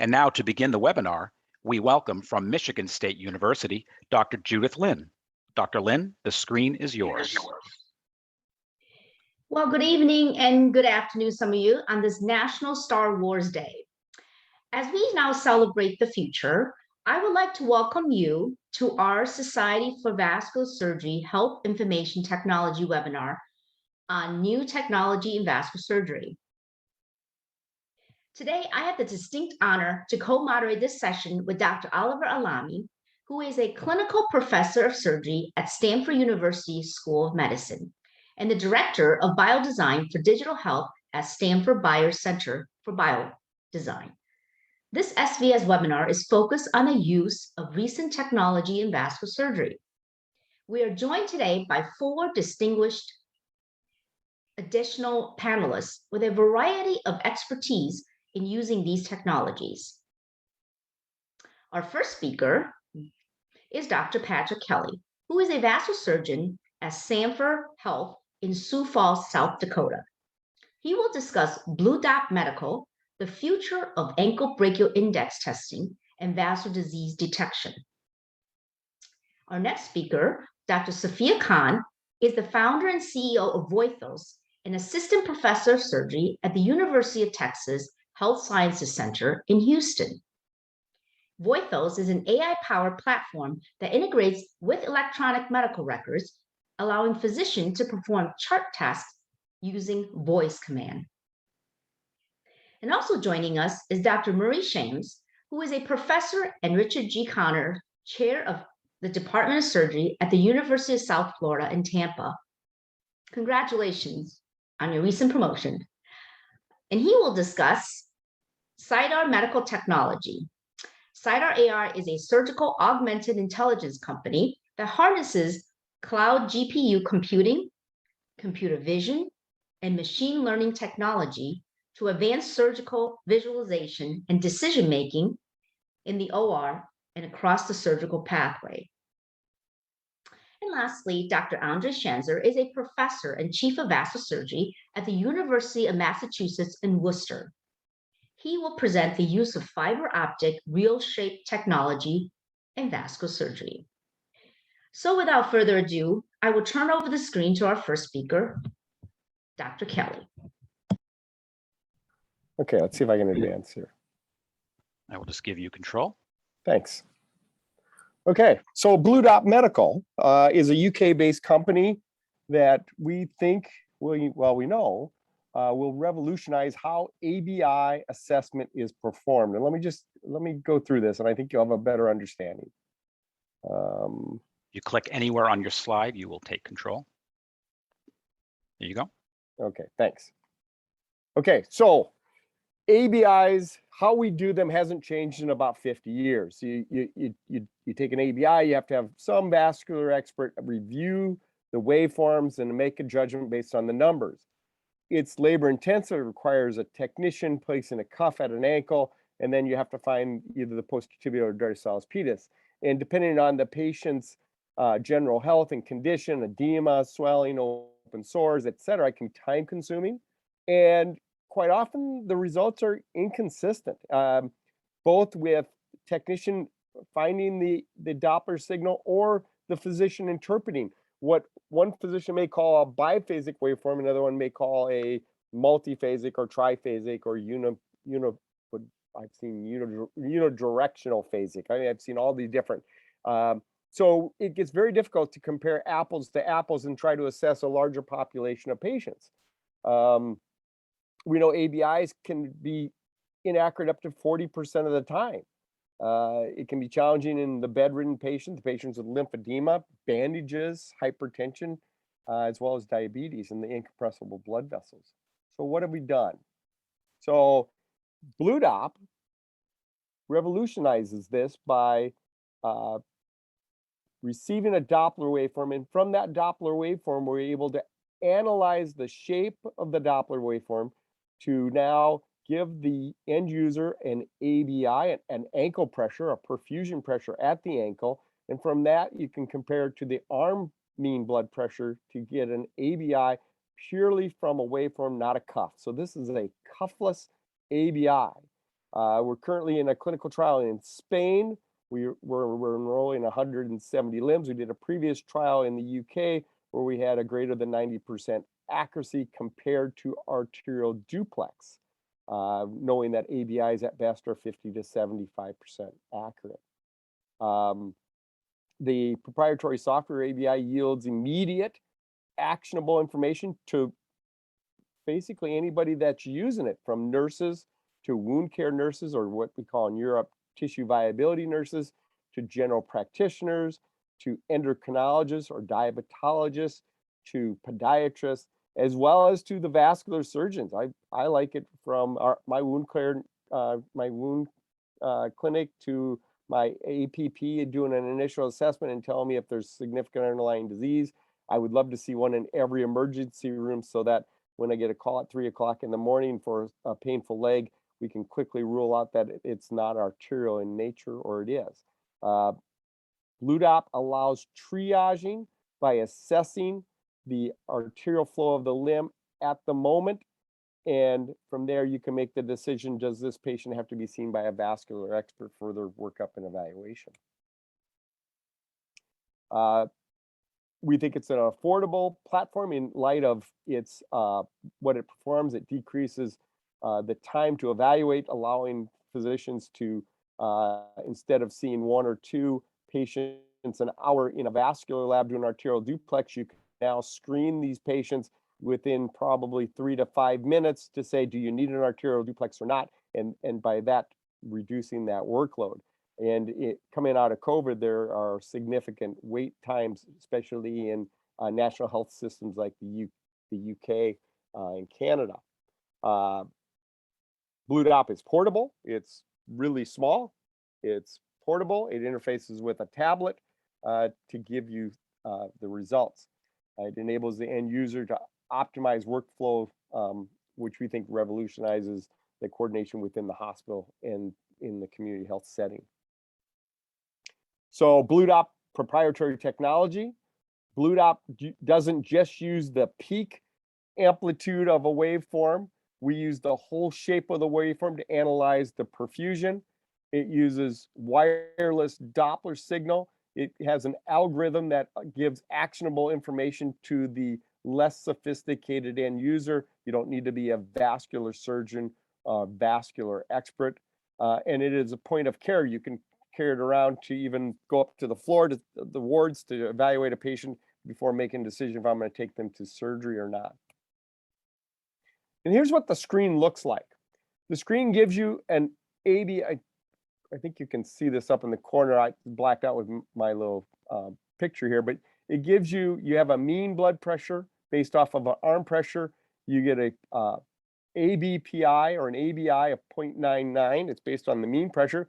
And now to begin the webinar, we welcome from Michigan State University, Dr. Judith Lin. Dr. Lin, the screen is yours. Well, good evening and good afternoon, some of you, on this National Star Wars Day. As we now celebrate the future, I would like to welcome you to our Society for Vascular Surgery Health Information Technology webinar on new technology in vascular surgery. Today, I have the distinct honor to co-moderate this session with Dr. Oliver Alami, who is a clinical professor of surgery at Stanford University School of Medicine and the director of biodesign for digital health at Stanford Bayer Center for Biodesign. This SVS webinar is focused on the use of recent technology in vascular surgery. We are joined today by 4 distinguished additional panelists with a variety of expertise in using these technologies. Our first speaker is Dr. Patrick Kelly, who is a vascular surgeon at Sanford Health in Sioux Falls, South Dakota. He will discuss Blue Dot Medical, the future of ankle brachial index testing and vascular disease detection. Our next speaker, Dr. Sophia Khan, is the founder and CEO of Voithos, an assistant professor of surgery at the University of Texas Health Sciences Center in Houston. Voithos is an AI-powered platform that integrates with electronic medical records, allowing physicians to perform chart tasks using voice command. And also joining us is Dr. Murray Shames, who is a professor and Richard G. Connor Chair of the Department of Surgery at the University of South Florida in Tampa. Congratulations on your recent promotion. And he will discuss CyDAR Medical Technology. CyDAR AR is a surgical augmented intelligence company that harnesses cloud GPU computing, computer vision, and machine learning technology to advance surgical visualization and decision-making in the OR and across the surgical pathway. And lastly, Dr. Andre Schanzer is a professor and chief of vascular surgery at the University of Massachusetts in Worcester. He will present the use of fiber optic real shape technology in vascular surgery. So without further ado, I will turn over the screen to our first speaker, Dr. Kelly. Okay, let's see if I can advance here. I will just give you control. Thanks. Okay, so Blue Dot Medical is a UK-based company that we think, we know, will revolutionize how ABI assessment is performed. And let me go through this, and I think you'll have a better understanding. You click anywhere on your slide, you will take control. There you go. Okay, thanks. Okay, so ABIs, how we do them hasn't changed in about 50 years. You take an ABI, you have to have some vascular expert review the waveforms and make a judgment based on the numbers. It's labor intensive, it requires a technician placing a cuff at an ankle, and then you have to find either the posterior or dorsalis pedis. And depending on the patient's general health and condition, edema, swelling, open sores, etc., it can be time consuming. And quite often the results are inconsistent, both with technician finding the Doppler signal or the physician interpreting what one physician may call a biphasic waveform, another one may call a multiphasic or triphasic or I've seen unidirectional phasic. I mean, I've seen all these different. So it gets very difficult to compare apples to apples and try to assess a larger population of patients. We know ABIs can be inaccurate up to 40% of the time. It can be challenging in the bedridden patient, the patients with lymphedema, bandages, hypertension, as well as diabetes and the incompressible blood vessels. So what have we done? So Blue Dot revolutionizes this by receiving a Doppler waveform, and from that Doppler waveform, we're able to analyze the shape of the Doppler waveform to now give the end user an ABI, an ankle pressure, a perfusion pressure at the ankle. And from that, you can compare it to the arm mean blood pressure to get an ABI purely from a waveform, not a cuff. So this is a cuffless ABI. We're currently in a clinical trial in Spain. We're enrolling 170 limbs. We did a previous trial in the UK where we had a greater than 90% accuracy compared to arterial duplex, knowing that ABIs at best are 50 to 75% accurate. The proprietary software ABI yields immediate actionable information to basically anybody that's using it, from nurses to wound care nurses, or what we call in Europe tissue viability nurses, to general practitioners, to endocrinologists or diabetologists, to podiatrists, as well as to the vascular surgeons. I like it from my wound care, clinic to my APP doing an initial assessment and telling me if there's significant underlying disease. I would love to see one in every emergency room so that when I get a call at 3 o'clock in the morning for a painful leg, we can quickly rule out that it's not arterial in nature, or it is. BlueDop allows triaging by assessing the arterial flow of the limb at the moment. And from there, you can make the decision, does this patient have to be seen by a vascular expert for their workup and evaluation? We think it's an affordable platform in light of its what it performs. It decreases the time to evaluate, allowing physicians to, instead of seeing 1 or 2 patients an hour in a vascular lab doing arterial duplex, you can now screen these patients within probably 3 to 5 minutes to say, do you need an arterial duplex or not? And by that, reducing that workload. And coming out of COVID, there are significant wait times, especially in national health systems like the UK and Canada. BlueDop is portable. It's really small. It's portable. It interfaces with a tablet to give you the results. It enables the end user to optimize workflow, which we think revolutionizes the coordination within the hospital and in the community health setting. So BlueDop proprietary technology. BlueDop doesn't just use the peak amplitude of a waveform. We use the whole shape of the waveform to analyze the perfusion. It uses wireless Doppler signal. It has an algorithm that gives actionable information to the less sophisticated end user. You don't need to be a vascular surgeon, vascular expert. And it is a point of care. You can carry it around to even go up to the floor, to the wards, to evaluate a patient before making a decision if I'm going to take them to surgery or not. And here's what the screen looks like. The screen gives you an ABI. I think you can see this up in the corner. I blacked out with my little picture here, but it gives you have a mean blood pressure based off of an arm pressure. You get a ABPI or an ABI of 0.99. It's based on the mean pressure.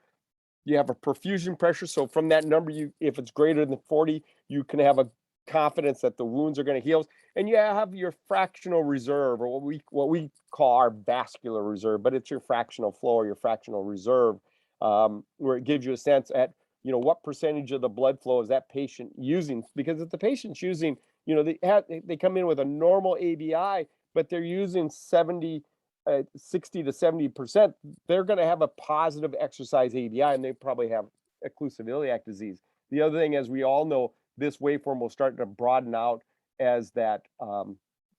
You have a perfusion pressure. So from that number, if it's greater than 40, you can have a confidence that the wounds are going to heal. And you have your fractional reserve, or what we call our vascular reserve, but it's your fractional flow or your fractional reserve, where it gives you a sense at, what percentage of the blood flow is that patient using? Because if the patient's using, they come in with a normal ABI, but they're using 60 to 70%, they're going to have a positive exercise ABI, and they probably have occlusive iliac disease. The other thing, as we all know, this waveform will start to broaden out as that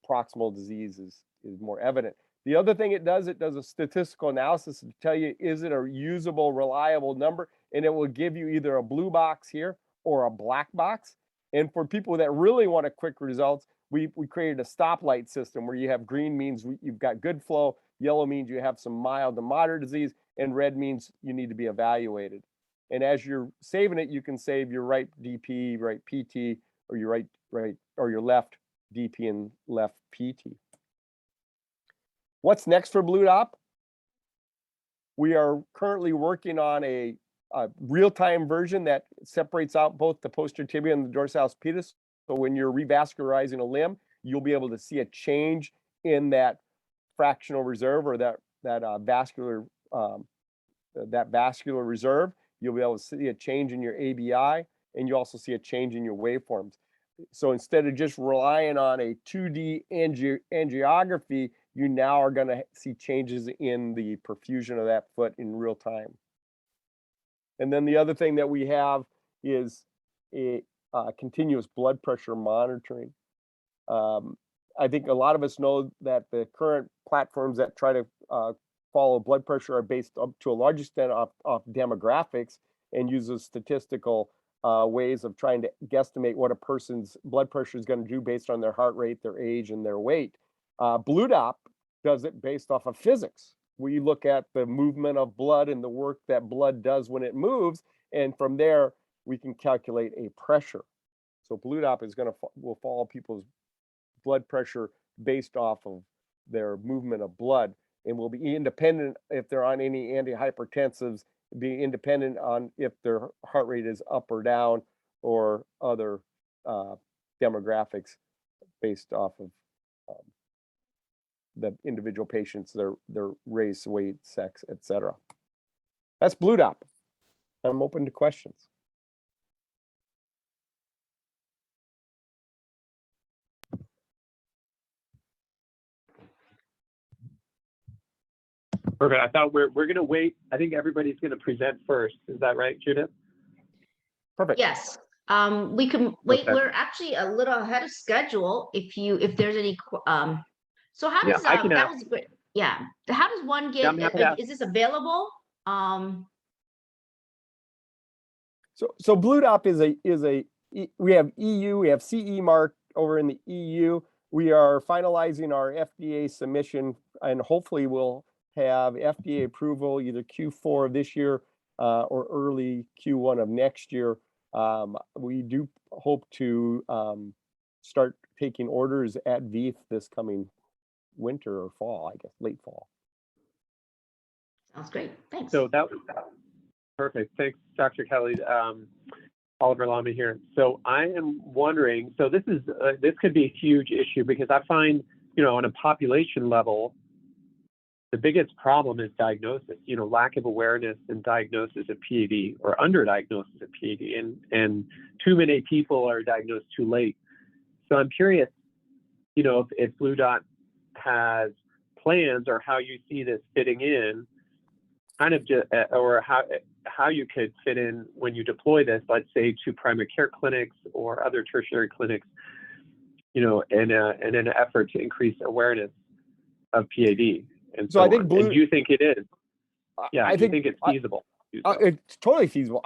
proximal disease is more evident. The other thing it does a statistical analysis to tell you, is it a usable, reliable number? And it will give you either a blue box here or a black box. And for people that really want a quick results, we created a stoplight system where you have green means you've got good flow, yellow means you have some mild to moderate disease, and red means you need to be evaluated. And as you're saving it, you can save your right DP, right PT, or your right or your left DP and left PT. What's next for BlueDop? We are currently working on a real-time version that separates out both the posterior tibia and the dorsalis pedis. So when you're revascularizing a limb, you'll be able to see a change in that fractional reserve, or that vascular reserve. You'll be able to see a change in your ABI, and you also see a change in your waveforms. So instead of just relying on a 2D angiography, you now are going to see changes in the perfusion of that foot in real time. And then the other thing that we have is a continuous blood pressure monitoring. I think a lot of us know that the current platforms that try to follow blood pressure are based up to a large extent off demographics and uses statistical ways of trying to guesstimate what a person's blood pressure is going to do based on their heart rate, their age, and their weight. BlueDop does it based off of physics. We look at the movement of blood and the work that blood does when it moves, and from there we can calculate a pressure. So BlueDop is will follow people's blood pressure based off of their movement of blood, and will be independent if they're on any antihypertensives, be independent on if their heart rate is up or down or other demographics based off of the individual patients, their race, weight, sex, etc. That's BlueDop. I'm open to questions. Perfect. I thought we're going to wait. I think everybody's going to present first. Is that right, Judith? Perfect. Yes, we can wait. Okay. We're actually a little ahead of schedule. If there's any, so how Yeah, does I can that ask. was great. Yeah, how does one Yeah, get? I'm happy to ask. Is this available? So BlueDop we have EU, we have CE mark over in the EU. We are finalizing our FDA submission, and hopefully we'll have FDA approval either Q4 of this year or early Q1 of next year. We do hope to start taking orders at VEITH this coming winter or fall, I guess, late fall. Sounds great. Thanks. So that was perfect. Thanks, Dr. Kelly. Oliver Lamy here. So I am wondering, so this could be a huge issue, because I find, on a population level, the biggest problem is diagnosis, lack of awareness and diagnosis of PAD, or underdiagnosis of PAD, and too many people are diagnosed too late. So I'm curious, if BlueDop has plans, or how you see this fitting in, kind of just, or how you could fit in when you deploy this, let's say, to primary care clinics or other tertiary clinics, in an effort to increase awareness of PAD. And so I think do you think it is? Yeah, I think it's feasible. It's totally feasible.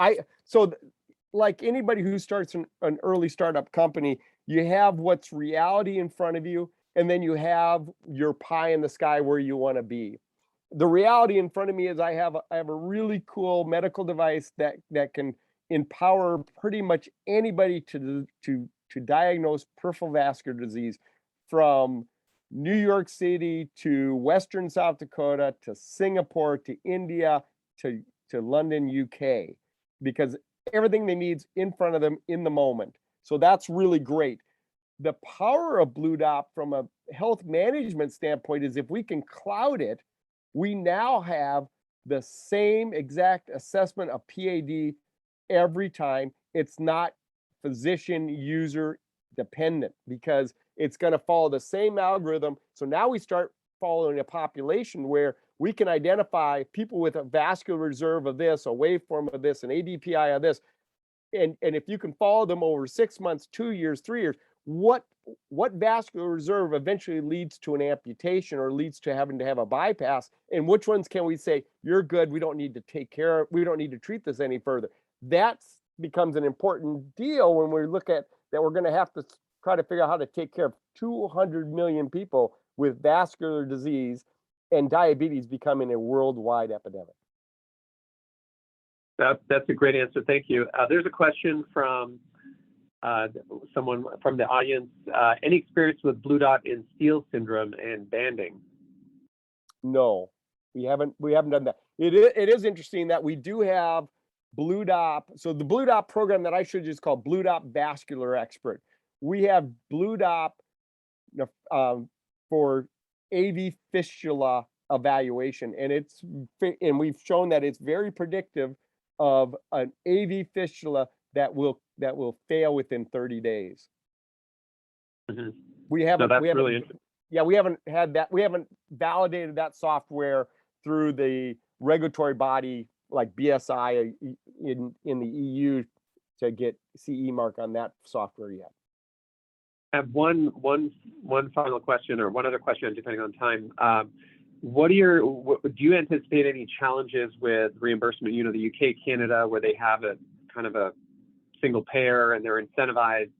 Like anybody who starts an early startup company, you have what's reality in front of you, and then you have your pie in the sky where you want to be. The reality in front of me is I have a really cool medical device that can empower pretty much anybody to diagnose peripheral vascular disease, from New York City to Western South Dakota to Singapore to India to London, UK, because everything they need is in front of them in the moment. So that's really great. The power of BlueDop from a health management standpoint is if we can cloud it, we now have the same exact assessment of PAD every time. It's not physician user dependent, because it's going to follow the same algorithm. So now we start following a population where we can identify people with a vascular reserve of this, a waveform of this, an ABPI of this. And if you can follow them over 6 months, 2 years, 3 years, what vascular reserve eventually leads to an amputation or leads to having to have a bypass, and which ones can we say, you're good, we don't need to take care of, we don't need to treat this any further. That becomes an important deal when we look at that. We're going to have to try to figure out how to take care of 200 million people with vascular disease, and diabetes becoming a worldwide epidemic. That's a great answer. Thank you. There's a question from someone from the audience. Any experience with BlueDop in Steele syndrome and banding? No, we haven't done that. It is interesting that we do have BlueDop. So the BlueDop program that I showed you is called BlueDop Vascular Expert. We have BlueDop for AV fistula evaluation, and we've shown that it's very predictive of an AV fistula that will fail within 30 days. Mm-hmm. We haven't. No, that's really interesting. yeah, we haven't had that. We haven't validated that software through the regulatory body like BSI in the EU to get CE mark on that software yet. I have one final question, or one other question, depending on time. Do you anticipate any challenges with reimbursement? You know, the UK, Canada, where they have a kind of a single payer and they're incentivized,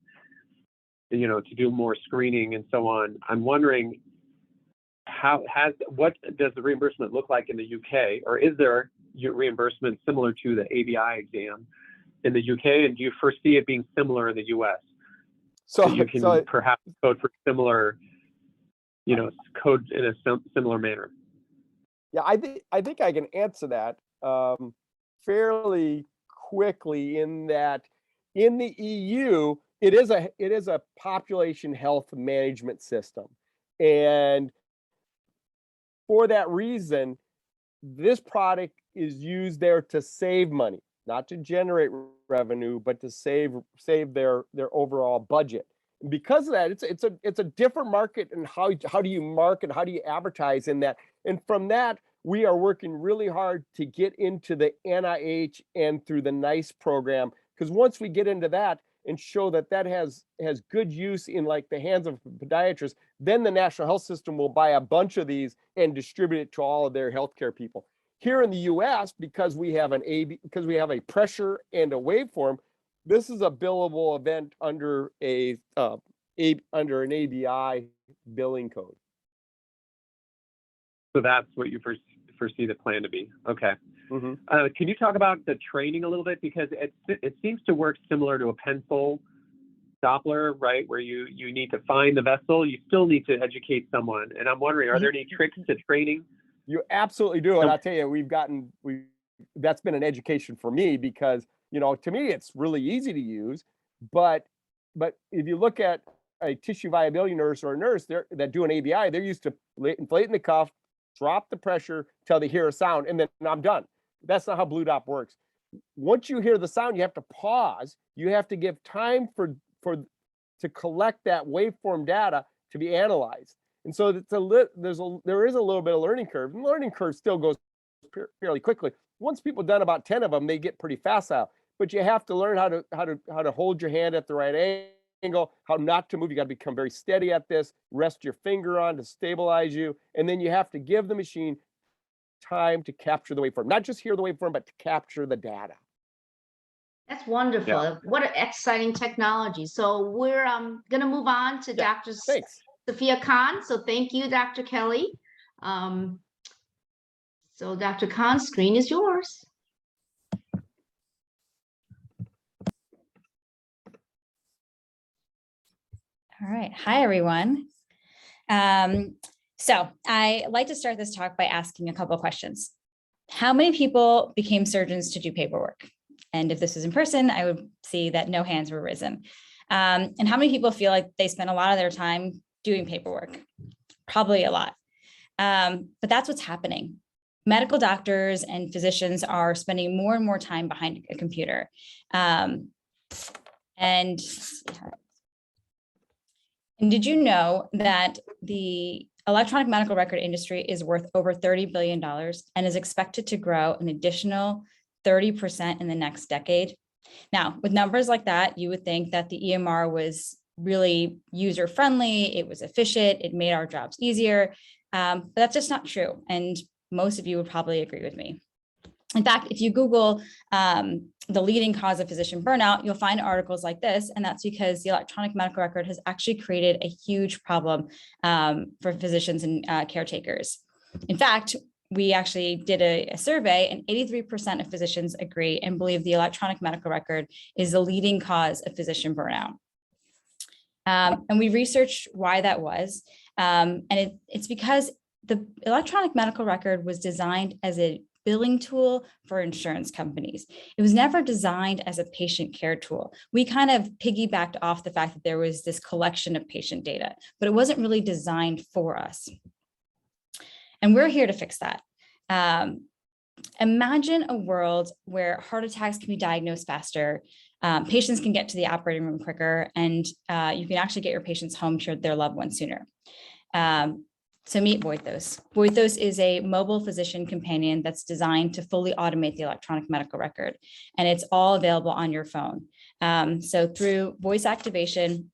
you know, to do more screening and so on. I'm wondering, what does the reimbursement look like in the UK, or is there reimbursement similar to the ABI exam in the UK, and do you foresee it being similar in the US? So you can perhaps code for similar, you know, code in a similar manner. Yeah, I think I can answer that fairly quickly, in that in the EU it is a population health management system, and for that reason, this product is used there to save money, not to generate revenue, but to save their overall budget. And because of that, it's a different market. And how do you market? How do you advertise in that? And from that, we are working really hard to get into the NIH and through the NICE program, because once we get into that and show that that has good use in like the hands of podiatrists, then the National Health System will buy a bunch of these and distribute it to all of their healthcare people. Here in the US, because we have a pressure and a waveform, this is a billable event under under an ABI billing code. So that's what you foresee the plan to be. Okay. Mm-hmm. Can you talk about the training a little bit? Because it seems to work similar to a pencil Doppler, right? Where you need to find the vessel, you still need to educate someone. And I'm wondering, are there any tricks to training? You absolutely do. And I'll tell you, that's been an education for me, because, you know, to me, it's really easy to use, but if you look at a tissue viability nurse or a nurse that do an ABI, they're used to inflating the cuff, drop the pressure till they hear a sound, and then I'm done. That's not how BlueDop works. Once you hear the sound, you have to pause. You have to give time to collect that waveform data to be analyzed. And so there is a little bit of learning curve. And the learning curve still goes fairly quickly. Once people have done about 10 of them, they get pretty facile. But you have to learn how to hold your hand at the right angle, how not to move. You got to become very steady at this. Rest your finger on to stabilize you, and then you have to give the machine time to capture the waveform. Not just hear the waveform, but to capture the data. That's wonderful. Yeah. What an exciting technology. So we're going to move on to Dr. Thanks. Sophia Khan. So thank you, Dr. Kelly. So Dr. Khan, screen is yours. All right. Hi, everyone. So I like to start this talk by asking a couple of questions. How many people became surgeons to do paperwork? And if this was in person, I would see that no hands were risen. And how many people feel like they spend a lot of their time doing paperwork? Probably a lot. But that's what's happening. Medical doctors and physicians are spending more and more time behind a computer. And did you know that the electronic medical record industry is worth over $30 billion and is expected to grow an additional 30% in the next decade? Now, with numbers like that, you would think that the EMR was really user-friendly, it was efficient, it made our jobs easier, but that's just not true. And most of you would probably agree with me. In fact, if you Google the leading cause of physician burnout, you'll find articles like this, and that's because the electronic medical record has actually created a huge problem for physicians and caretakers. In fact, we actually did a survey, and 83% of physicians agree and believe the electronic medical record is the leading cause of physician burnout. And we researched why that was, and it's because the electronic medical record was designed as a billing tool for insurance companies. It was never designed as a patient care tool. We kind of piggybacked off the fact that there was this collection of patient data, but it wasn't really designed for us. And we're here to fix that. Imagine a world where heart attacks can be diagnosed faster, patients can get to the operating room quicker, and you can actually get your patients home to their loved ones sooner. So meet Voithos. Voithos is a mobile physician companion that's designed to fully automate the electronic medical record, and it's all available on your phone. So through voice activation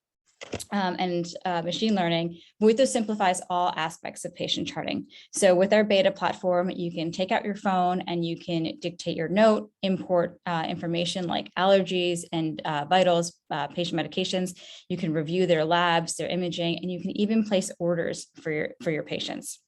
and machine learning, Voithos simplifies all aspects of patient charting. So with our beta platform, you can take out your phone and you can dictate your note, import information like allergies and vitals, patient medications. You can review their labs, their imaging, and you can even place orders for your patients.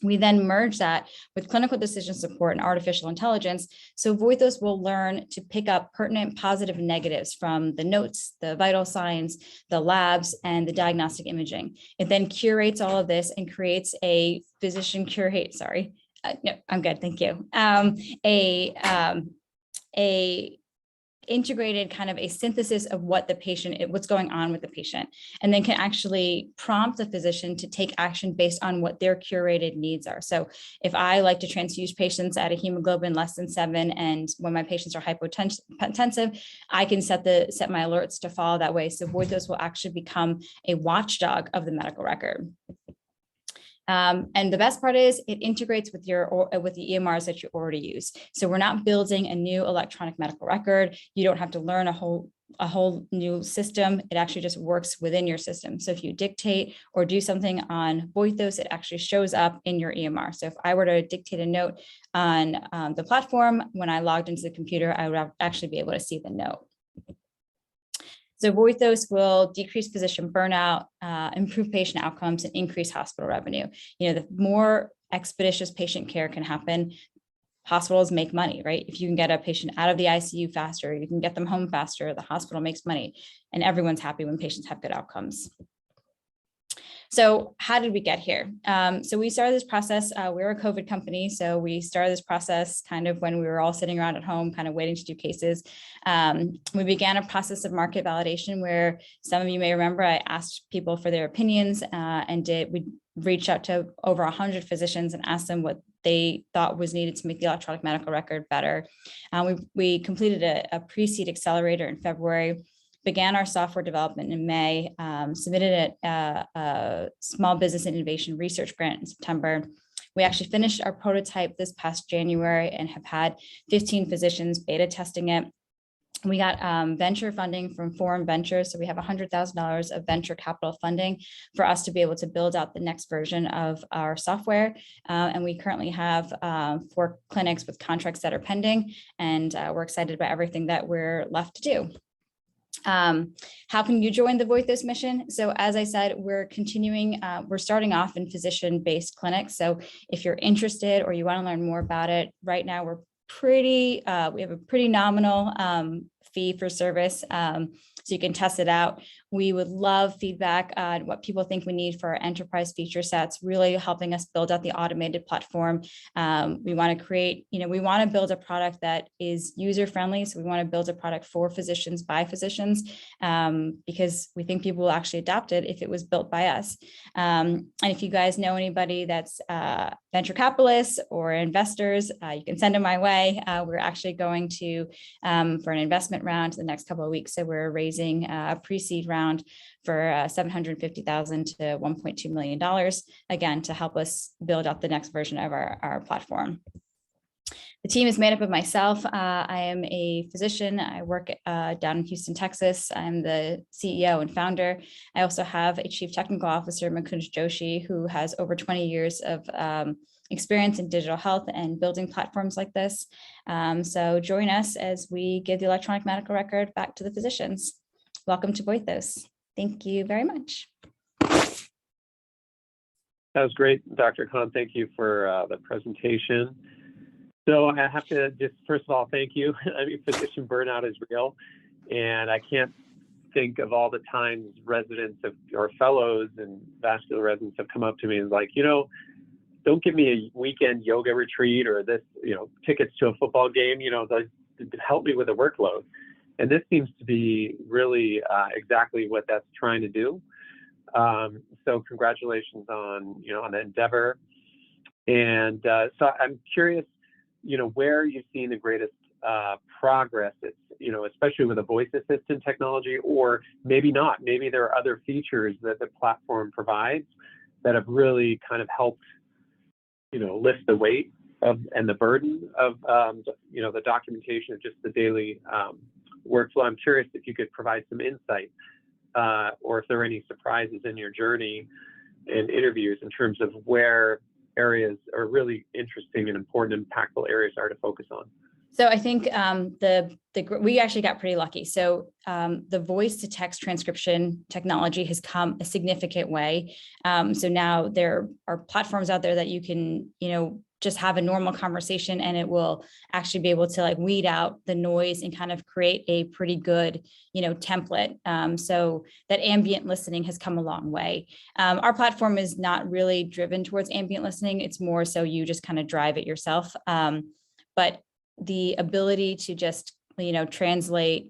We then merge that with clinical decision support and artificial intelligence. So Voithos will learn to pick up pertinent positive and negatives from the notes, the vital signs, the labs, and the diagnostic imaging. It then curates all of this and creates a physician curate, sorry. No, I'm good, thank you. A integrated kind of a synthesis of what the patient, what's going on with the patient, and then can actually prompt the physician to take action based on what their curated needs are. So if I like to transfuse patients at a hemoglobin less than 7, and when my patients are hypotensive, I can set my alerts to follow that way. So Voithos will actually become a watchdog of the medical record. And the best part is it integrates with with the EMRs that you already use. So we're not building a new electronic medical record. You don't have to learn a whole new system. It actually just works within your system. So if you dictate or do something on Voithos, it actually shows up in your EMR. So if I were to dictate a note on the platform, when I logged into the computer, I would actually be able to see the note. So Voithos will decrease physician burnout, improve patient outcomes, and increase hospital revenue. The more expeditious patient care can happen, hospitals make money, right? If you can get a patient out of the ICU faster, you can get them home faster, the hospital makes money, and everyone's happy when patients have good outcomes. So how did we get here? So we started this process, we're a COVID company, so we started this process kind of when we were all sitting around at home, kind of waiting to do cases. We began a process of market validation where some of you may remember I asked people for their opinions we reached out to over 100 physicians and asked them what they thought was needed to make the electronic medical record better. We completed a pre-seed accelerator in February, began our software development in May, submitted a small business and innovation research grant in September. We actually finished our prototype this past January and have had 15 physicians beta testing it. We got venture funding from Forum Ventures. So we have $100,000 of venture capital funding for us to be able to build out the next version of our software. And we currently have 4 clinics with contracts that are pending, and we're excited about everything that we're left to do. How can you join the Voithos mission? So as I said, we're continuing, we're starting off in physician-based clinics. So if you're interested or you want to learn more about it, right now we have a pretty nominal fee for service. So you can test it out. We would love feedback on what people think we need for our enterprise feature sets, really helping us build out the automated platform. We want to create, we want to build a product that is user-friendly. So we want to build a product for physicians by physicians because we think people will actually adopt it if it was built by us. And if you guys know anybody that's venture capitalists or investors, you can send them my way. We're actually going to, for an investment round the next couple of weeks. So we're raising a pre-seed round for $750,000 to $1.2 million, again, to help us build out the next version of our platform. The team is made up of myself. I am a physician. I work down in Houston, Texas. I'm the CEO and founder. I also have a chief technical officer, Mukund Joshi, who has over 20 years of experience in digital health and building platforms like this. So join us as we give the electronic medical record back to the physicians. Welcome to Voithos. Thank you very much. That was great, Dr. Khan. Thank you for the presentation. So I have to just, first of all, thank you. I mean, physician burnout is real, and I can't think of all the times residents or fellows and vascular residents have come up to me and like, don't give me a weekend yoga retreat or this, tickets to a football game, help me with the workload. And this seems to be really exactly what that's trying to do. So congratulations on the endeavor. And so I'm curious, where you've seen the greatest progress, it's, especially with a voice assistant technology, or maybe not, maybe there are other features that the platform provides that have really kind of helped, lift the weight of and the burden of, the documentation of just the daily workflow. I'm curious if you could provide some insight or if there are any surprises in your journey and interviews in terms of where areas are really interesting and important, impactful areas are to focus on. So I think we actually got pretty lucky. So the voice to text transcription technology has come a significant way. So now there are platforms out there that you can, just have a normal conversation and it will actually be able to like weed out the noise and kind of create a pretty good, template. So that ambient listening has come a long way. Our platform is not really driven towards ambient listening. It's more so you just kind of drive it yourself. But the ability to just, translate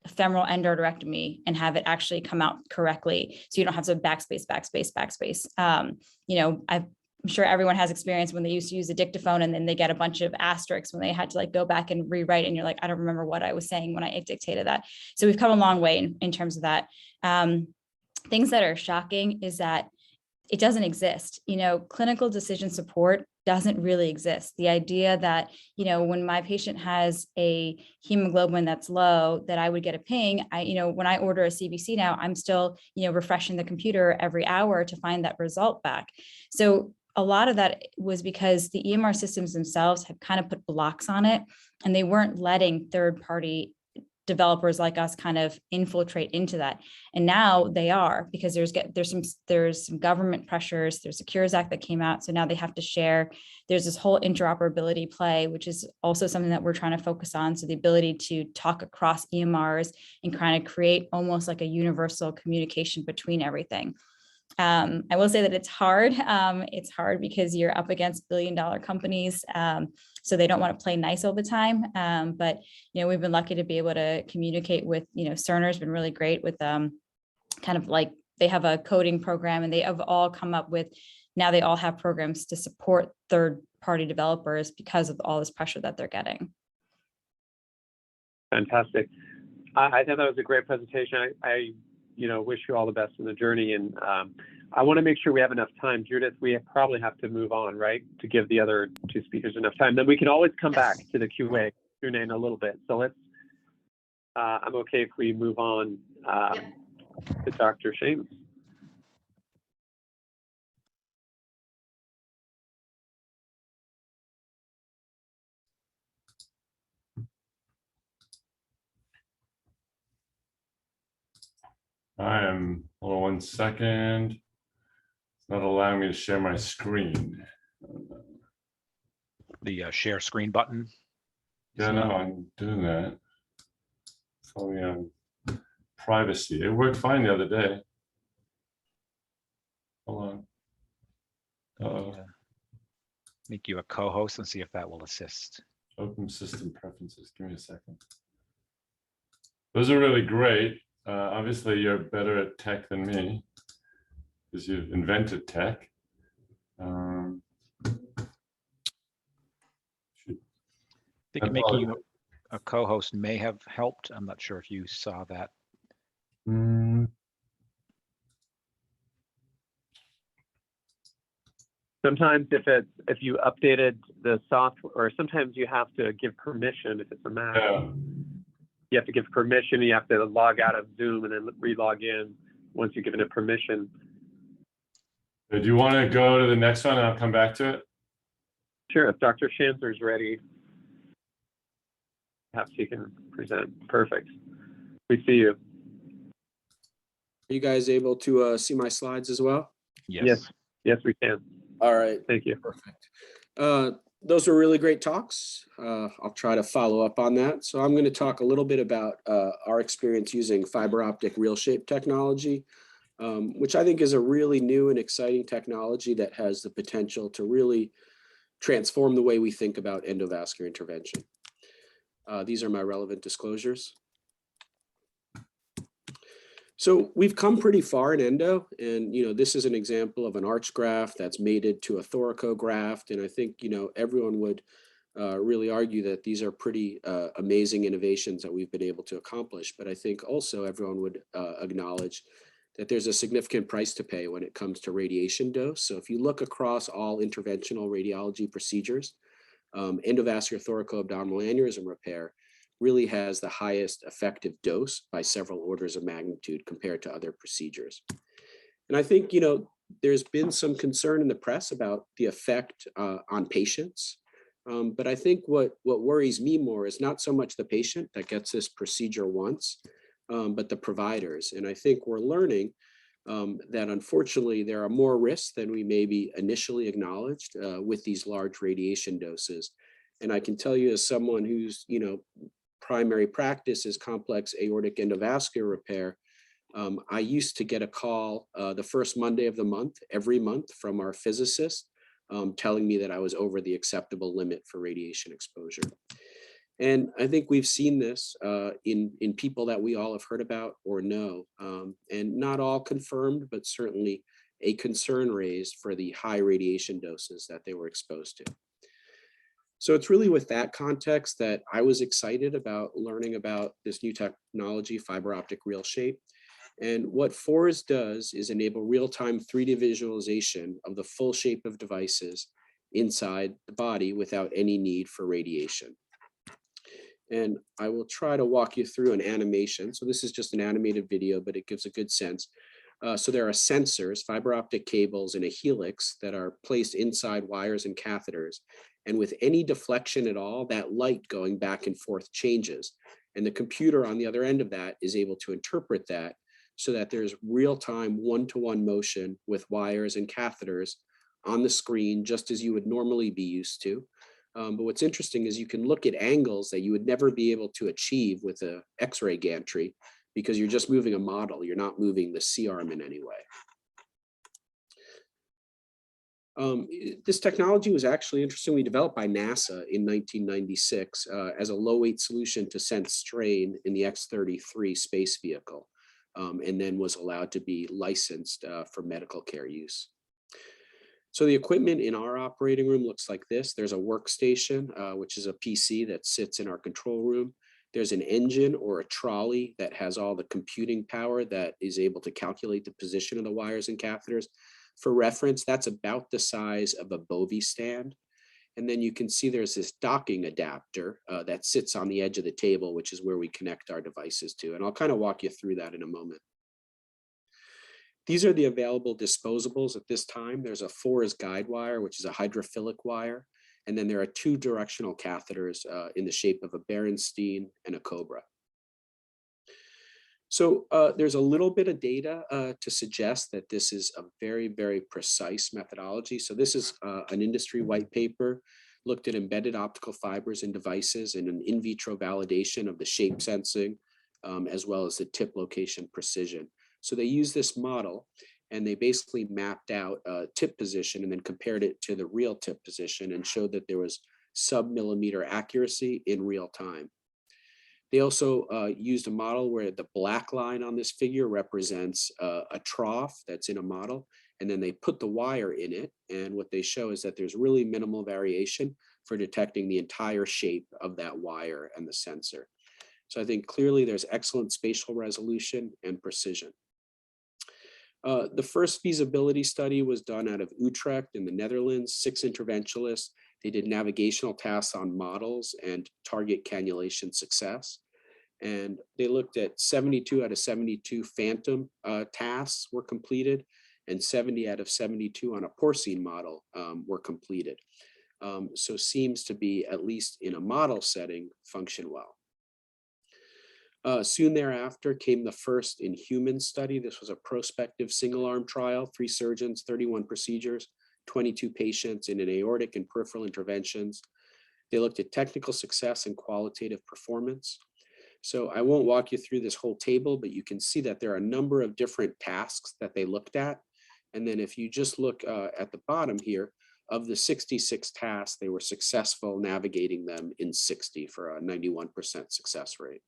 femoral endarterectomy and have it actually come out correctly. So you don't have to backspace. I'm sure everyone has experience when they used to use a dictaphone and then they get a bunch of asterisks when they had to like go back and rewrite and you're like, I don't remember what I was saying when I dictated that. So we've come a long way in terms of that. Things that are shocking is that it doesn't exist. Clinical decision support doesn't really exist. The idea that, when my patient has a hemoglobin that's low, that I would get a ping. When I order a CBC now, I'm still, refreshing the computer every hour to find that result back. So a lot of that was because the EMR systems themselves have kind of put blocks on it, and they weren't letting third-party developers like us kind of infiltrate into that. And now they are, because there's some government pressures, there's a Cures Act that came out. So now they have to share. There's this whole interoperability play, which is also something that we're trying to focus on. So the ability to talk across EMRs and kind of create almost like a universal communication between everything. I will say that it's hard. It's hard because you're up against billion-dollar companies. So they don't want to play nice all the time. But, we've been lucky to be able to communicate with, Cerner's been really great with kind of like they have a coding program and they have all come up with, now they all have programs to support third-party developers because of all this pressure that they're getting. Fantastic. I thought that was a great presentation. I wish you all the best in the journey. And I want to make sure we have enough time. Judith, we probably have to move on, right? To give the other two speakers enough time. Then we can always come back to the Q&A in a little bit. So I'm okay if we move on to Dr. Shames. Hold on 1 second. It's not allowing me to share my screen. The share screen button. Yeah, no, I'm doing that. It's only on privacy. It worked fine the other day. Hold on. Make you a co-host and see if that will assist. Open system preferences. Give me a second. Those are really great. Obviously, you're better at tech than me because you've invented tech. I think making you a co-host may have helped. I'm not sure if you saw that. Sometimes if you updated the software, or sometimes you have to give permission if it's a Mac. Yeah. You have to give permission. You have to log out of Zoom and then re-log in once you've given it permission. Do you want to go to the next one and I'll come back to it? Sure, if Dr. Shanzer is ready, perhaps he can present. Perfect. We see you. Are you guys able to see my slides as well? Yes. Yes, we can. All right. Thank you. Perfect. Those were really great talks. I'll try to follow up on that. So I'm going to talk a little bit about our experience using fiber optic RealShape technology, which I think is a really new and exciting technology that has the potential to really transform the way we think about endovascular intervention. These are my relevant disclosures. So we've come pretty far in endo, and this is an example of an arch graft that's mated to a thoracograft, and I think everyone would really argue that these are pretty amazing innovations that we've been able to accomplish. But I think also everyone would acknowledge that there's a significant price to pay when it comes to radiation dose. So if you look across all interventional radiology procedures, endovascular thoracoabdominal aneurysm repair really has the highest effective dose by several orders of magnitude compared to other procedures. And I think, there's been some concern in the press about the effect on patients. But I think what worries me more is not so much the patient that gets this procedure once, but the providers. And I think we're learning that unfortunately there are more risks than we maybe initially acknowledged with these large radiation doses. And I can tell you, as someone whose primary practice is complex aortic endovascular repair, I used to get a call the first Monday of the month, every month, from our physicist telling me that I was over the acceptable limit for radiation exposure. And I think we've seen this in people that we all have heard about or know, and not all confirmed, but certainly a concern raised for the high radiation doses that they were exposed to. So it's really with that context that I was excited about learning about this new technology, fiber optic RealShape. And what FORS does is enable real-time 3D visualization of the full shape of devices inside the body without any need for radiation. And I will try to walk you through an animation. So this is just an animated video, but it gives a good sense. So there are sensors, fiber optic cables, and a helix that are placed inside wires and catheters. And with any deflection at all, that light going back and forth changes. And the computer on the other end of that is able to interpret that so that there's real-time one-to-one motion with wires and catheters on the screen, just as you would normally be used to. But what's interesting is you can look at angles that you would never be able to achieve with an X-ray gantry because you're just moving a model. You're not moving the C-arm in any way. This technology was actually interestingly developed by NASA in 1996 as a low-weight solution to sense strain in the X-33 space vehicle, and then was allowed to be licensed for medical care use. So the equipment in our operating room looks like this. There's a workstation, which is a PC that sits in our control room. There's an engine or a trolley that has all the computing power that is able to calculate the position of the wires and catheters. For reference, that's about the size of a Bovie stand. And then you can see there's this docking adapter that sits on the edge of the table, which is where we connect our devices to. And I'll kind of walk you through that in a moment. These are the available disposables at this time. There's a FORS guide wire, which is a hydrophilic wire. And then there are two directional catheters in the shape of a Berenstein and a Cobra. So there's a little bit of data to suggest that this is a very, very precise methodology. So this is an industry white paper, looked at embedded optical fibers in devices and an in vitro validation of the shape sensing, as well as the tip location precision. So they use this model and they basically mapped out tip position and then compared it to the real tip position and showed that there was sub-millimeter accuracy in real time. They also used a model where the black line on this figure represents a trough that's in a model, and then they put the wire in it. And what they show is that there's really minimal variation for detecting the entire shape of that wire and the sensor. So I think clearly there's excellent spatial resolution and precision. The first feasibility study was done out of Utrecht in the Netherlands, 6 interventionalists. They did navigational tasks on models and target cannulation success. And they looked at 72 out of 72 phantom tasks were completed, and 70 out of 72 on a porcine model were completed. So seems to be, at least in a model setting, function well. Soon thereafter came the first in human study. This was a prospective single-arm trial, 3 surgeons, 31 procedures, 22 patients in an aortic and peripheral interventions. They looked at technical success and qualitative performance. So I won't walk you through this whole table, but you can see that there are a number of different tasks that they looked at. And then if you just look at the bottom here, of the 66 tasks, they were successful navigating them in 60 for a 91% success rate.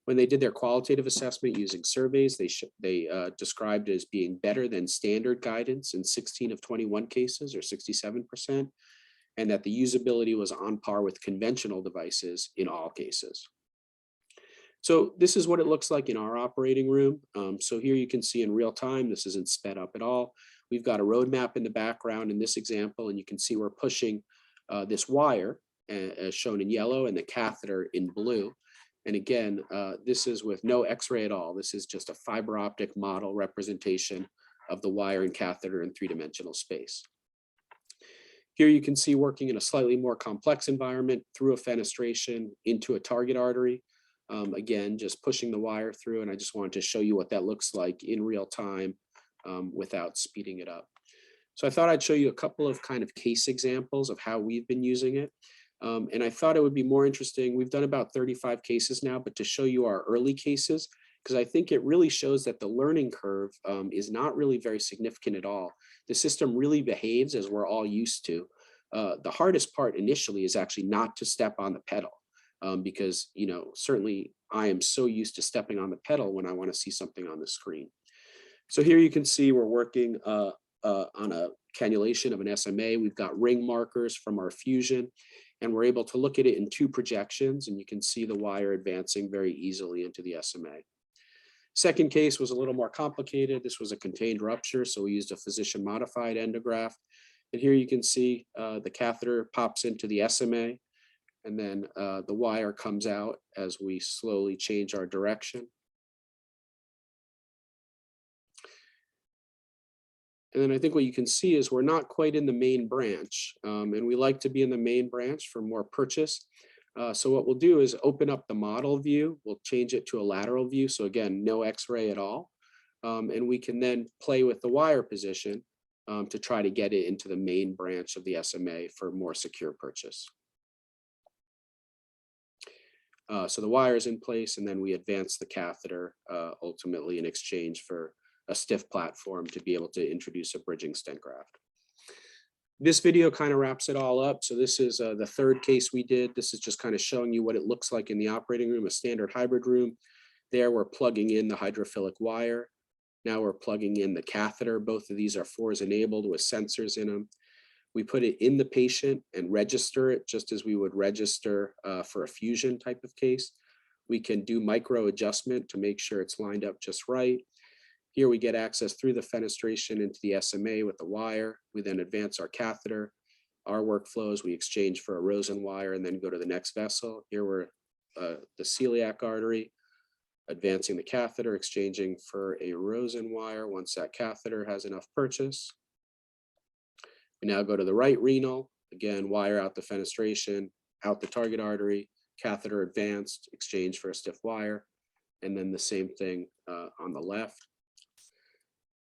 When they did their qualitative assessment using surveys, they described it as being better than standard guidance in 16 of 21 cases, or 67%, and that the usability was on par with conventional devices in all cases. So this is what it looks like in our operating room. So here you can see in real time, this isn't sped up at all. We've got a roadmap in the background in this example, and you can see we're pushing this wire as shown in yellow and the catheter in blue. And again, this is with no X-ray at all. This is just a fiber optic model representation of the wire and catheter in 3-dimensional space. Here you can see working in a slightly more complex environment through a fenestration into a target artery. Again, just pushing the wire through, and I just wanted to show you what that looks like in real time without speeding it up. So I thought I'd show you a couple of kind of case examples of how we've been using it. And I thought it would be more interesting. We've done about 35 cases now, but to show you our early cases, because I think it really shows that the learning curve is not really very significant at all. The system really behaves as we're all used to. The hardest part initially is actually not to step on the pedal. Because, you know, certainly I am so used to stepping on the pedal when I want to see something on the screen. So here you can see we're working on a cannulation of an SMA. We've got ring markers from our fusion, and we're able to look at it in 2 projections, and you can see the wire advancing very easily into the SMA. Second case was a little more complicated. This was a contained rupture, so we used a physician modified endograft. And here you can see the catheter pops into the SMA. And then the wire comes out as we slowly change our direction. And then I think what you can see is we're not quite in the main branch, and we like to be in the main branch for more purchase. So what we'll do is open up the model view. We'll change it to a lateral view. So again, no X-ray at all. And we can then play with the wire position to try to get it into the main branch of the SMA for more secure purchase. So the wire is in place, and then we advance the catheter ultimately in exchange for a stiff platform to be able to introduce a bridging stent graft. This video kind of wraps it all up. So this is the third case we did. This is just kind of showing you what it looks like in the operating room, a standard hybrid room. There we're plugging in the hydrophilic wire. Now we're plugging in the catheter. Both of these are FORS enabled with sensors in them. We put it in the patient and register it just as we would register for a fusion type of case. We can do micro adjustment to make sure it's lined up just right. Here we get access through the fenestration into the SMA with the wire. We then advance our catheter. Our workflows, we exchange for a Rosen wire and then go to the next vessel. Here we're the celiac artery, advancing the catheter, exchanging for a Rosen wire once that catheter has enough purchase. We now go to the right renal, again, wire out the fenestration, out the target artery, catheter advanced, exchange for a stiff wire, and then the same thing on the left.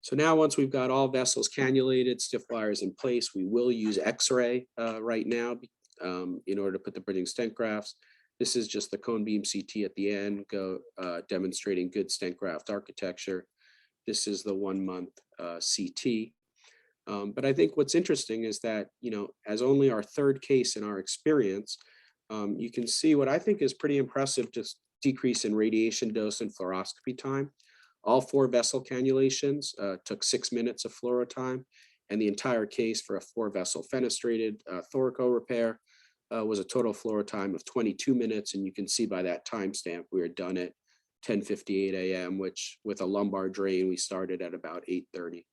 So now once we've got all vessels cannulated, stiff wires in place, we will use X-ray right now in order to put the bridging stent grafts. This is just the cone beam CT at the end, demonstrating good stent graft architecture. This is the 1-month CT. But I think what's interesting is that, you know, as only our third case in our experience, you can see what I think is pretty impressive, just decrease in radiation dose and fluoroscopy time. All 4 vessel cannulations took 6 minutes of fluoro time, and the entire case for a 4-vessel fenestrated thoraco repair was a total fluoro time of 22 minutes. And you can see by that timestamp, we were done at 10:58 a.m., which with a lumbar drain, we started at about 8:30.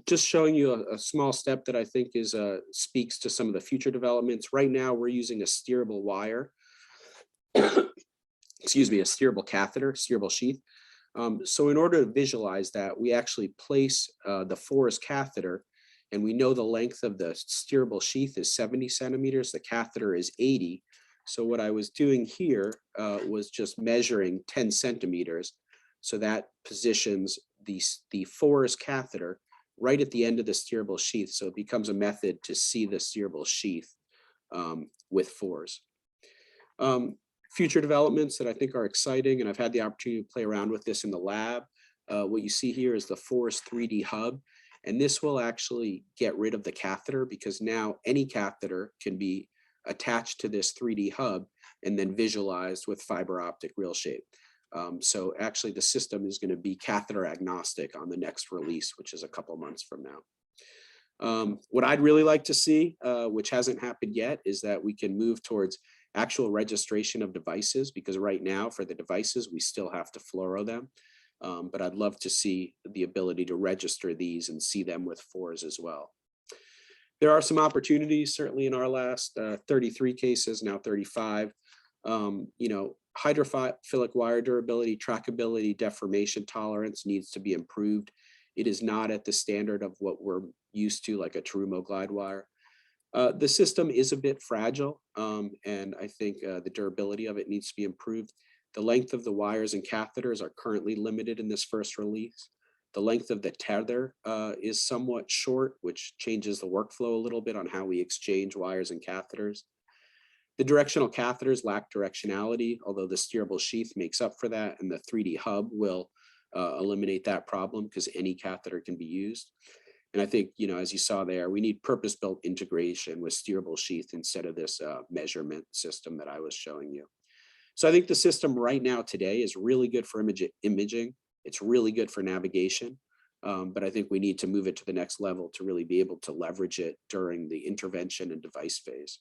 Just showing you a small step that I think is speaks to some of the future developments. Right now, we're using a steerable wire, excuse me, a steerable catheter, steerable sheath. So in order to visualize that, we actually place the FORS catheter, and we know the length of the steerable sheath is 70 centimeters. The catheter is 80. So what I was doing here was just measuring 10 centimeters. So that positions the FORS catheter right at the end of the steerable sheath. So it becomes a method to see the steerable sheath with FORS. Future developments that I think are exciting, and I've had the opportunity to play around with this in the lab. What you see here is the FORS 3D hub, and this will actually get rid of the catheter, because now any catheter can be attached to this 3D hub and then visualized with fiber optic RealShape. So actually the system is going to be catheter agnostic on the next release, which is a couple months from now. What I'd really like to see, which hasn't happened yet, is that we can move towards actual registration of devices, because right now for the devices, we still have to fluoro them. But I'd love to see the ability to register these and see them with 4s as well. There are some opportunities, certainly in our last 33 cases, now 35. Hydrophilic wire durability, trackability, deformation tolerance needs to be improved. It is not at the standard of what we're used to, like a Terumo glide wire. The system is a bit fragile, and I think the durability of it needs to be improved. The length of the wires and catheters are currently limited in this first release. The length of the tether is somewhat short, which changes the workflow a little bit on how we exchange wires and catheters. The directional catheters lack directionality, although the steerable sheath makes up for that, and the 3D hub will eliminate that problem because any catheter can be used. And I think, as you saw there, we need purpose-built integration with steerable sheath instead of this measurement system that I was showing you. So I think the system right now today is really good for imaging. It's really good for navigation, but I think we need to move it to the next level to really be able to leverage it during the intervention and device phase.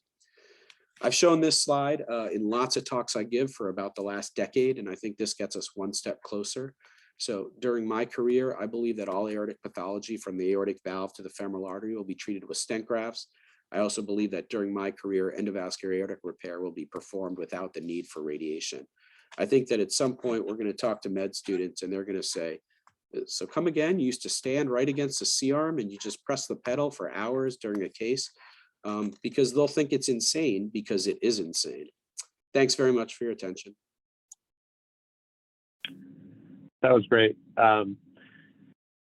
I've shown this slide in lots of talks I give for about the last decade, and I think this gets us one step closer. So during my career, I believe that all aortic pathology from the aortic valve to the femoral artery will be treated with stent grafts. I also believe that during my career, endovascular aortic repair will be performed without the need for radiation. I think that at some point we're going to talk to med students and they're going to say, so come again, you used to stand right against the C-arm and you just press the pedal for hours during a case, because they'll think it's insane because it is insane. Thanks very much for your attention. That was great.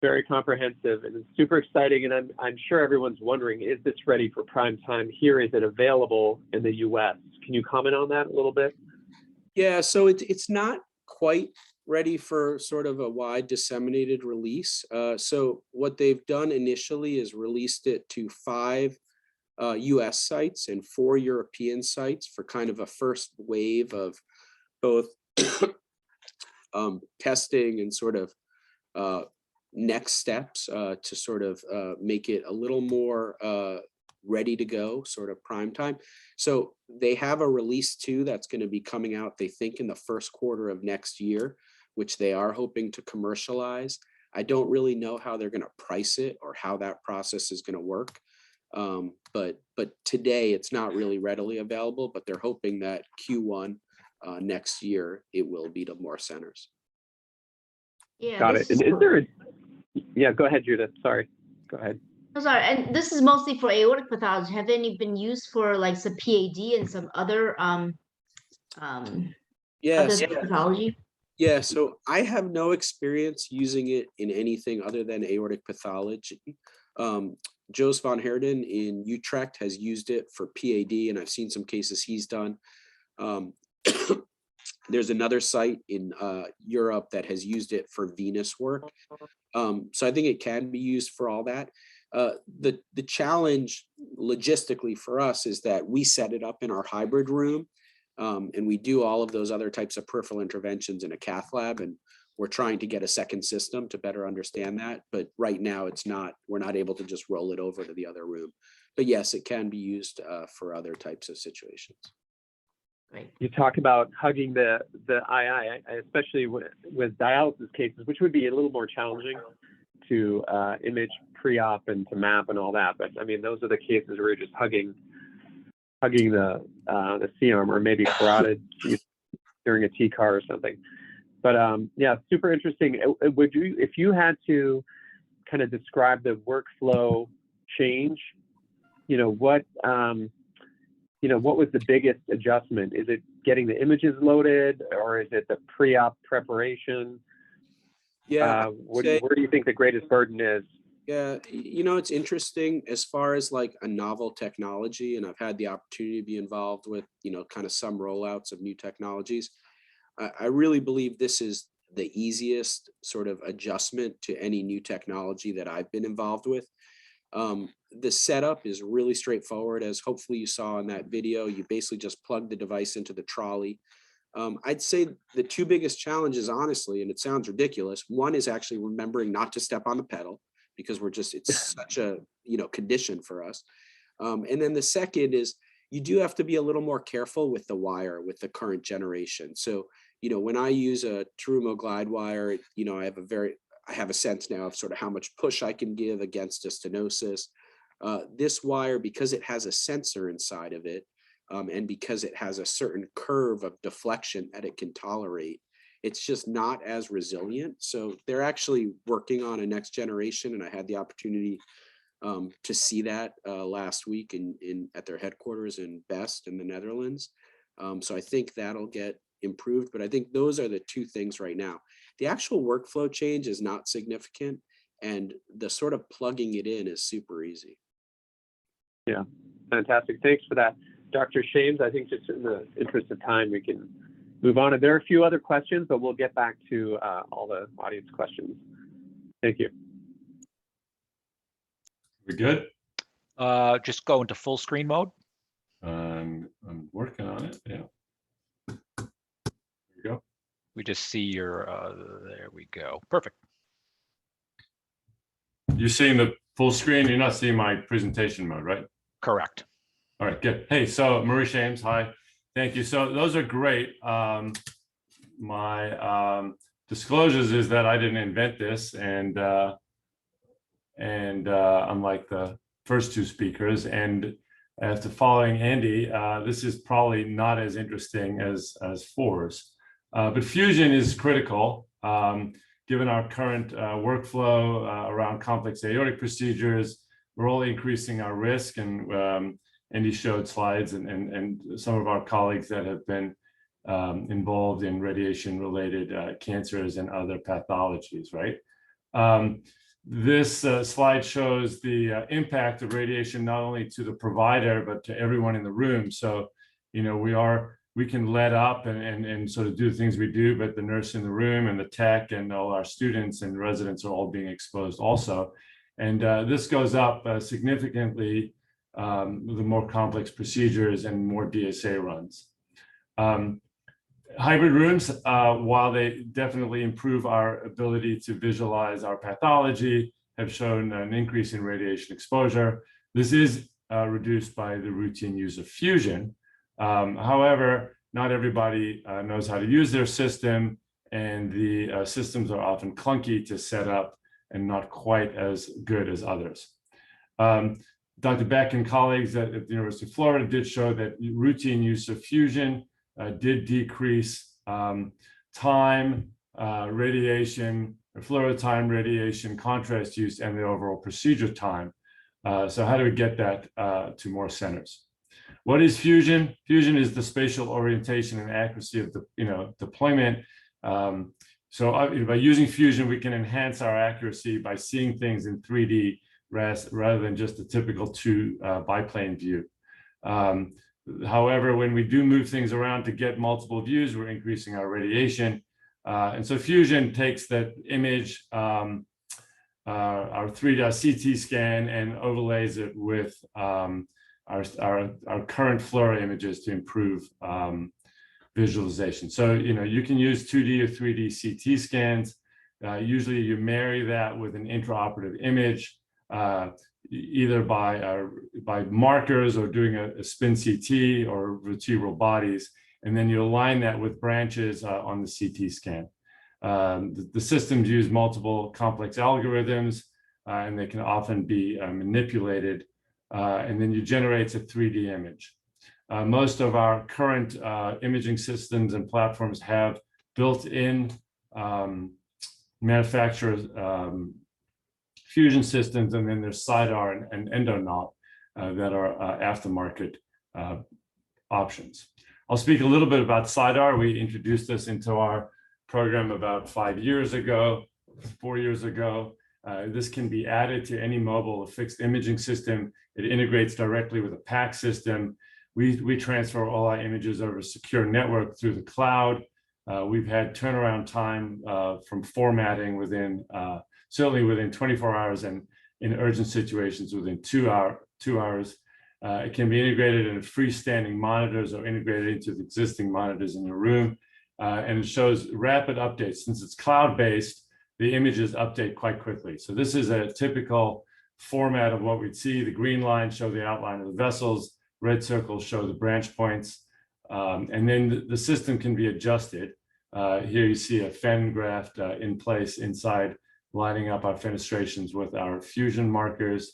Very comprehensive and super exciting. And I'm sure everyone's wondering, is this ready for prime time here? Is it available in the US? Can you comment on that a little bit? Yeah, so it's not quite ready for sort of a wide disseminated release. So what they've done initially is released it to 5 US sites and 4 European sites for kind of a first wave of both testing and sort of next steps to sort of make it a little more ready to go, sort of prime time. So they have a release 2 that's going to be coming out, they think, in the first quarter of next year, which they are hoping to commercialize. I don't really know how they're going to price it or how that process is going to work. But today it's not really readily available, but they're hoping that Q1 next year it will be to more centers. Yeah, Got it. And is there yeah, go ahead, Judith. Sorry. Go ahead. I'm sorry, and this is mostly for aortic pathology. Have any been used for like some PAD and some other Yes. pathology? Yeah, so I have no experience using it in anything other than aortic pathology. Joost van Heerden in Utrecht has used it for PAD, and I've seen some cases he's done. There's another site in Europe that has used it for venous work. So I think it can be used for all that. The challenge logistically for us is that we set it up in our hybrid room, and we do all of those other types of peripheral interventions in a cath lab, and we're trying to get a second system to better understand that. But right now we're not able to just roll it over to the other room. But yes, it can be used for other types of situations. Great. You talk about hugging the II, especially with dialysis cases, which would be a little more challenging to image pre-op and to map and all that. But I mean, those are the cases where you're just hugging the C-arm, or maybe carotid during a T-car or something. But yeah, super interesting. Would you, if you had to kind of describe the workflow change, what was the biggest adjustment? Is it getting the images loaded, or is it the pre-op preparation? Yeah. Where do you think the greatest burden is? Yeah, it's interesting as far as like a novel technology, and I've had the opportunity to be involved with, kind of some rollouts of new technologies. I really believe this is the easiest sort of adjustment to any new technology that I've been involved with. The setup is really straightforward, as hopefully you saw in that video. You basically just plug the device into the trolley. I'd say the 2 biggest challenges, honestly, and it sounds ridiculous, one is actually remembering not to step on the pedal, because it's such a, condition for us. And then the second is, you do have to be a little more careful with the wire with the current generation. So, when I use a Terumo glide wire, I have a sense now of sort of how much push I can give against a stenosis. This wire, because it has a sensor inside of it, and because it has a certain curve of deflection that it can tolerate, it's just not as resilient. So they're actually working on a next generation, and I had the opportunity to see that last week at their headquarters in Best in the Netherlands. So I think that'll get improved, but I think those are the two things right now. The actual workflow change is not significant, and the sort of plugging it in is super easy. Yeah, fantastic. Thanks for that, Dr. Shames. I think just in the interest of time, we can move on. And there are a few other questions, but we'll get back to all the audience questions. Thank you. We good? Just go into full screen mode. I'm working on it. Yeah. There we go. We just see your, there we go. Perfect. You're seeing the full screen. You're not seeing my presentation mode, right? Correct. All right, good. Hey, so Marie Shames, hi. Thank you. So those are great. My disclosures is that I didn't invent this, and unlike the first two speakers, and after following Andy, this is probably not as interesting as FORS. But fusion is critical, given our current workflow around complex aortic procedures. We're all increasing our risk, and Andy showed slides and some of our colleagues that have been involved in radiation-related cancers and other pathologies, right? This slide shows the impact of radiation not only to the provider, but to everyone in the room. So, we can let up and sort of do the things we do, but the nurse in the room and the tech and all our students and residents are all being exposed also. And this goes up significantly with the more complex procedures and more DSA runs. Hybrid rooms, while they definitely improve our ability to visualize our pathology, have shown an increase in radiation exposure. This is reduced by the routine use of fusion. However, not everybody knows how to use their system, and the systems are often clunky to set up and not quite as good as others. Dr. Beck and colleagues at the University of Florida did show that routine use of fusion did decrease time, radiation, fluoro time, radiation, contrast use, and the overall procedure time. So how do we get that to more centers? What is fusion? Fusion is the spatial orientation and accuracy of the deployment. So by using fusion, we can enhance our accuracy by seeing things in 3D rather than just a typical two biplane view. However, when we do move things around to get multiple views, we're increasing our radiation. And so fusion takes that image, our 3D CT scan, and overlays it with our current fluoro images to improve visualization. So, you can use 2D or 3D CT scans. Usually you marry that with an intraoperative image, either by markers or doing a spin CT or vertebral bodies, and then you align that with branches on the CT scan. The systems use multiple complex algorithms, and they can often be manipulated, and then you generate a 3D image. Most of our current imaging systems and platforms have built-in manufacturers fusion systems, and then there's SIDAR and EndoNaut that are aftermarket options. I'll speak a little bit about SIDAR. We introduced this into our program about 4 years ago. This can be added to any mobile or fixed imaging system. It integrates directly with a PAC system. We transfer all our images over a secure network through the cloud. We've had turnaround time from formatting certainly within 24 hours, and in urgent situations within 2 hours. It can be integrated in freestanding monitors or integrated into the existing monitors in your room. And it shows rapid updates. Since it's cloud-based, the images update quite quickly. So this is a typical format of what we'd see. The green lines show the outline of the vessels. red circles show the branch points. And then the system can be adjusted. Here you see a fen graft in place inside, lining up our fenestrations with our fusion markers.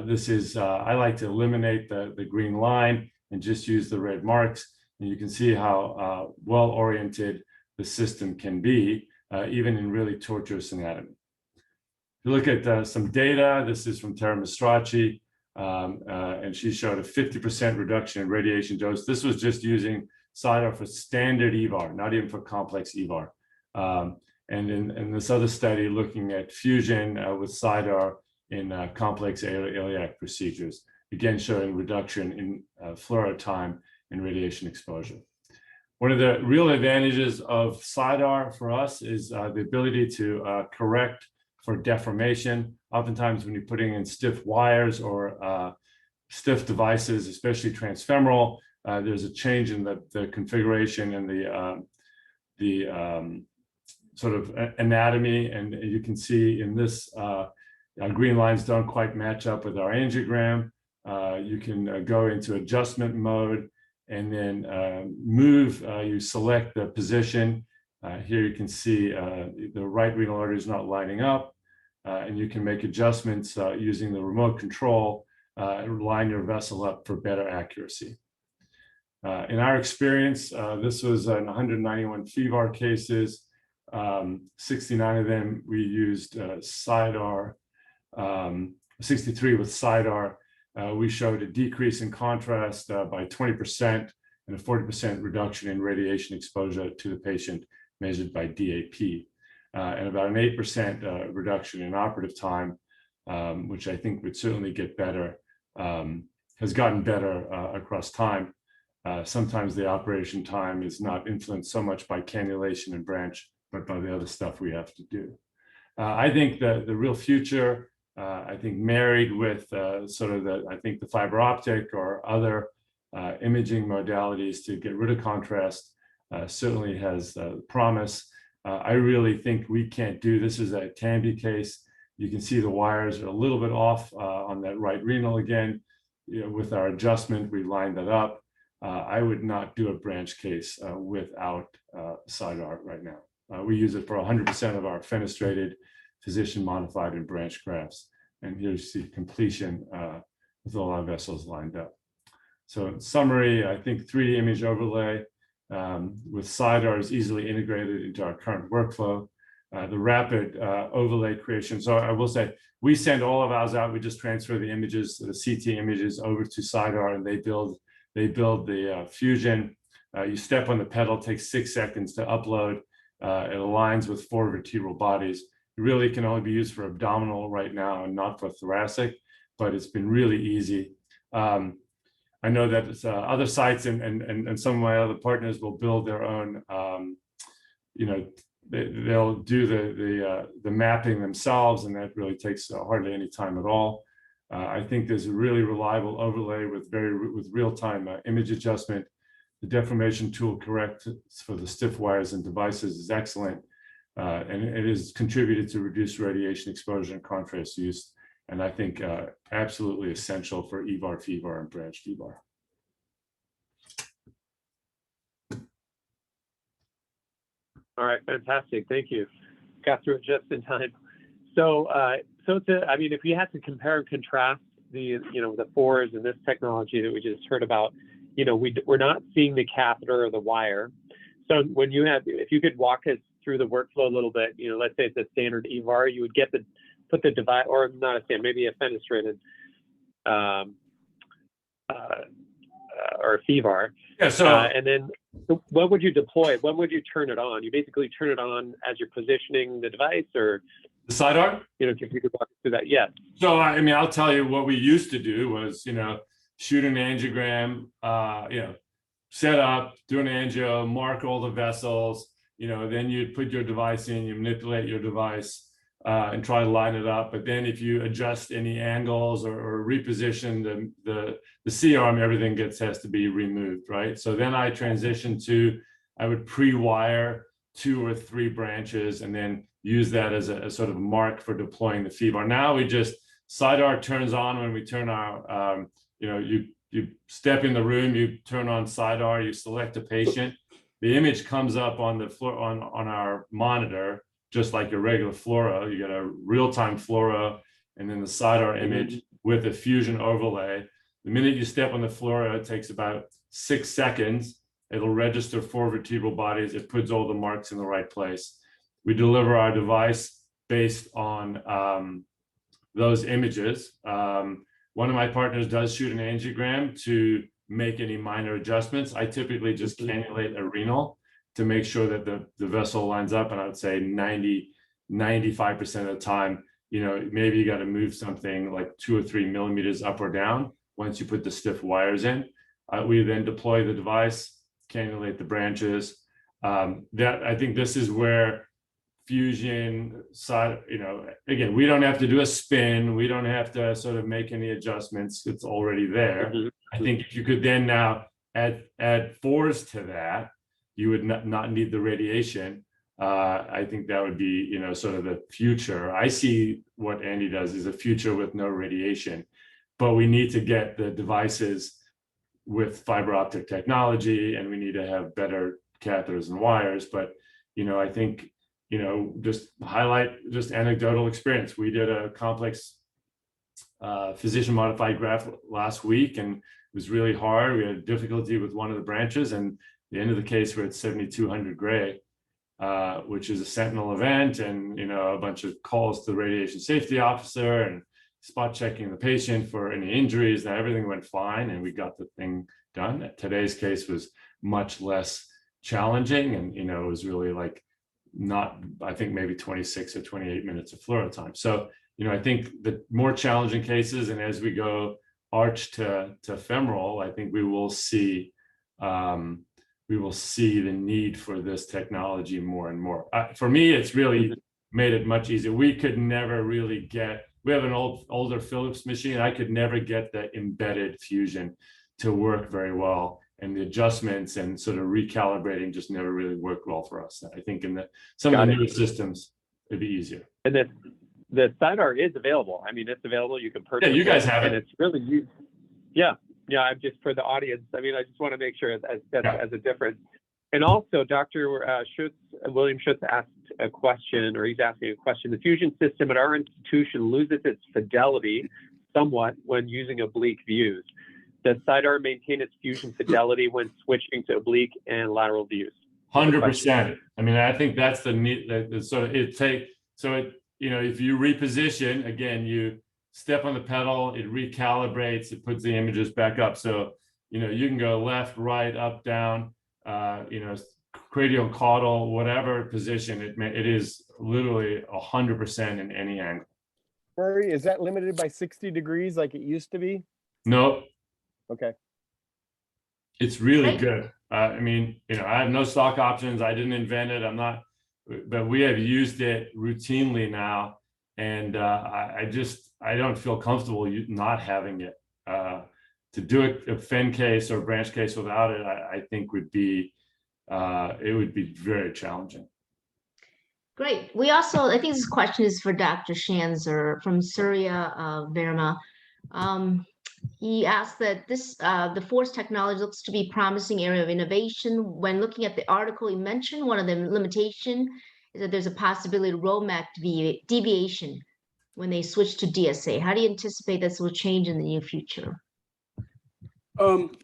This is, I like to eliminate the green line and just use the red marks. And you can see how well-oriented the system can be, even in really tortuous anatomy. If you look at some data, this is from Tara Mastracci, and she showed a 50% reduction in radiation dose. This was just using SIDAR for standard EVAR, not even for complex EVAR. And in this other study, looking at fusion with SIDAR in complex iliac procedures, again showing reduction in fluoro time and radiation exposure. One of the real advantages of SIDAR for us is the ability to correct for deformation. Oftentimes when you're putting in stiff wires or stiff devices, especially transfemoral, there's a change in the configuration and the sort of anatomy. And you can see in this, green lines don't quite match up with our angiogram. You can go into adjustment mode and then move, you select the position. Here you can see the right renal artery is not lining up, and you can make adjustments using the remote control and line your vessel up for better accuracy. In our experience, this was in 191 FEVAR cases. 69 of them we used SIDAR, 63 with SIDAR. We showed a decrease in contrast by 20% and a 40% reduction in radiation exposure to the patient measured by DAP, and about an 8% reduction in operative time, which I think would certainly get better, has gotten better across time. Sometimes the operation time is not influenced so much by cannulation and branch, but by the other stuff we have to do. I think the real future, I think married with sort of the fiber optic or other imaging modalities to get rid of contrast certainly has promise. I really think we can't do this. Is a TAMBI case. You can see the wires are a little bit off on that right renal again. You know, with our adjustment, we lined that up. I would not do a branch case without SIDAR right now. We use it for 100% of our fenestrated, physician modified and branch grafts. And here you see completion with all our vessels lined up. So in summary, I think 3D image overlay with SIDAR is easily integrated into our current workflow. The rapid overlay creation. So I will say, we send all of ours out. We just transfer the images, the CT images over to SIDAR, and they build the fusion. You step on the pedal, takes 6 seconds to upload. It aligns with 4 vertebral bodies. It really can only be used for abdominal right now and not for thoracic, but it's been really easy. I know that it's, other sites and some of my other partners will build their own, they'll do the mapping themselves, and that really takes hardly any time at all. I think there's a really reliable overlay with real-time image adjustment. The deformation tool correct for the stiff wires and devices is excellent, and it has contributed to reduced radiation exposure and contrast use, and I think absolutely essential for EVAR, FEVAR, and branched EVAR. All right, fantastic. Thank you. Got through it just in time. So, if you had to compare and contrast the fours and this technology that we just heard about, we're not seeing the catheter or the wire. So when if you could walk us through the workflow a little bit, let's say it's a standard EVAR, you would put the device, or not a standard, maybe a fenestrated or a FEVAR. Yeah. So and then what would you deploy? When would you turn it on? You basically turn it on as you're positioning the device, or the SIDAR? If you could walk us through that. Yes. So I'll tell you what we used to do was shoot an angiogram, set up, do an angio, mark all the vessels, then you'd put your device in, you manipulate your device and try to line it up. But then if you adjust any angles or reposition the C-arm, everything has to be removed, right? So then I transitioned to, I would pre-wire 2 or 3 branches and then use that as a sort of mark for deploying the FEVAR. Now we just, SIDAR turns on when we turn our, you you step in the room, you turn on SIDAR, you select a patient. The image comes up on the floor on our monitor, just like your regular fluoro. You get a real-time fluoro and then the SIDAR image with a fusion overlay. The minute you step on the fluoro, it takes about 6 seconds. It'll register 4 vertebral bodies. It puts all the marks in the right place. We deliver our device based on those images. One of my partners does shoot an angiogram to make any minor adjustments. I typically just cannulate a renal to make sure that the vessel lines up. And I would say 95% of the time, you know, maybe you got to move something like 2 or 3 millimeters up or down once you put the stiff wires in. We then deploy the device, cannulate the branches. I think this is where fusion side, you know, again, we don't have to do a spin. We don't have to sort of make any adjustments. It's already there. I think if you could then now add force to that, you would not need the radiation. I think that would be, you know, sort of the future. I see what Andy does as a future with no radiation, but we need to get the devices with fiber optic technology, and we need to have better catheters and wires. But, you know, I think, you know, just highlight just anecdotal experience. We did a complex physician modified graft last week, and it was really hard. We had difficulty with one of the branches, and at the end of the case, we're at 7,200 gray, which is a sentinel event, and, you know, a bunch of calls to the radiation safety officer and spot checking the patient for any injuries. Now everything went fine, and we got the thing done. Today's case was much less challenging, and, you know, it was really like not, I think maybe 26 or 28 minutes of fluoro time. So, you know, I think the more challenging cases, and as we go arch to femoral, I think we will see the need for this technology more and more. For me, it's really made it much easier. We could never really we have an older Philips machine. I could never get the embedded fusion to work very well. And the adjustments and sort of recalibrating just never really worked well for us. I think in some of the newer systems, it'd be easier. And the SIDAR is available. I mean, it's available. You can purchase. Yeah, you guys have it. And it's really used. Yeah. I'm just, for the audience, I mean, I just want to make sure as a difference. And also, Dr. William Schutz asked a question, or he's asking a question. The fusion system at our institution loses its fidelity somewhat when using oblique views. Does SIDAR maintain its fusion fidelity when switching to oblique and lateral views? 100%. I mean, I think that's the neat. You know, if you reposition again, you step on the pedal, it recalibrates, it puts the images back up. So, you know, you can go left, right, up, down. You know, cranial caudal, whatever position it is, literally 100% in any angle. Murray, is that limited by 60 degrees like it used to be? No. Okay. It's really good. I mean, you know, I have no stock options. I didn't invent it. But we have used it routinely now. And I don't feel comfortable not having it. To do a fin case or branch case without it, I think would be very challenging. Great. We also, I think this question is for Dr. Schanzer from Surya Verma. He asked that the FORCE technology looks to be a promising area of innovation. When looking at the article, he mentioned one of the limitations is that there's a possibility of roadmap deviation when they switch to DSA. How do you anticipate this will change in the near future?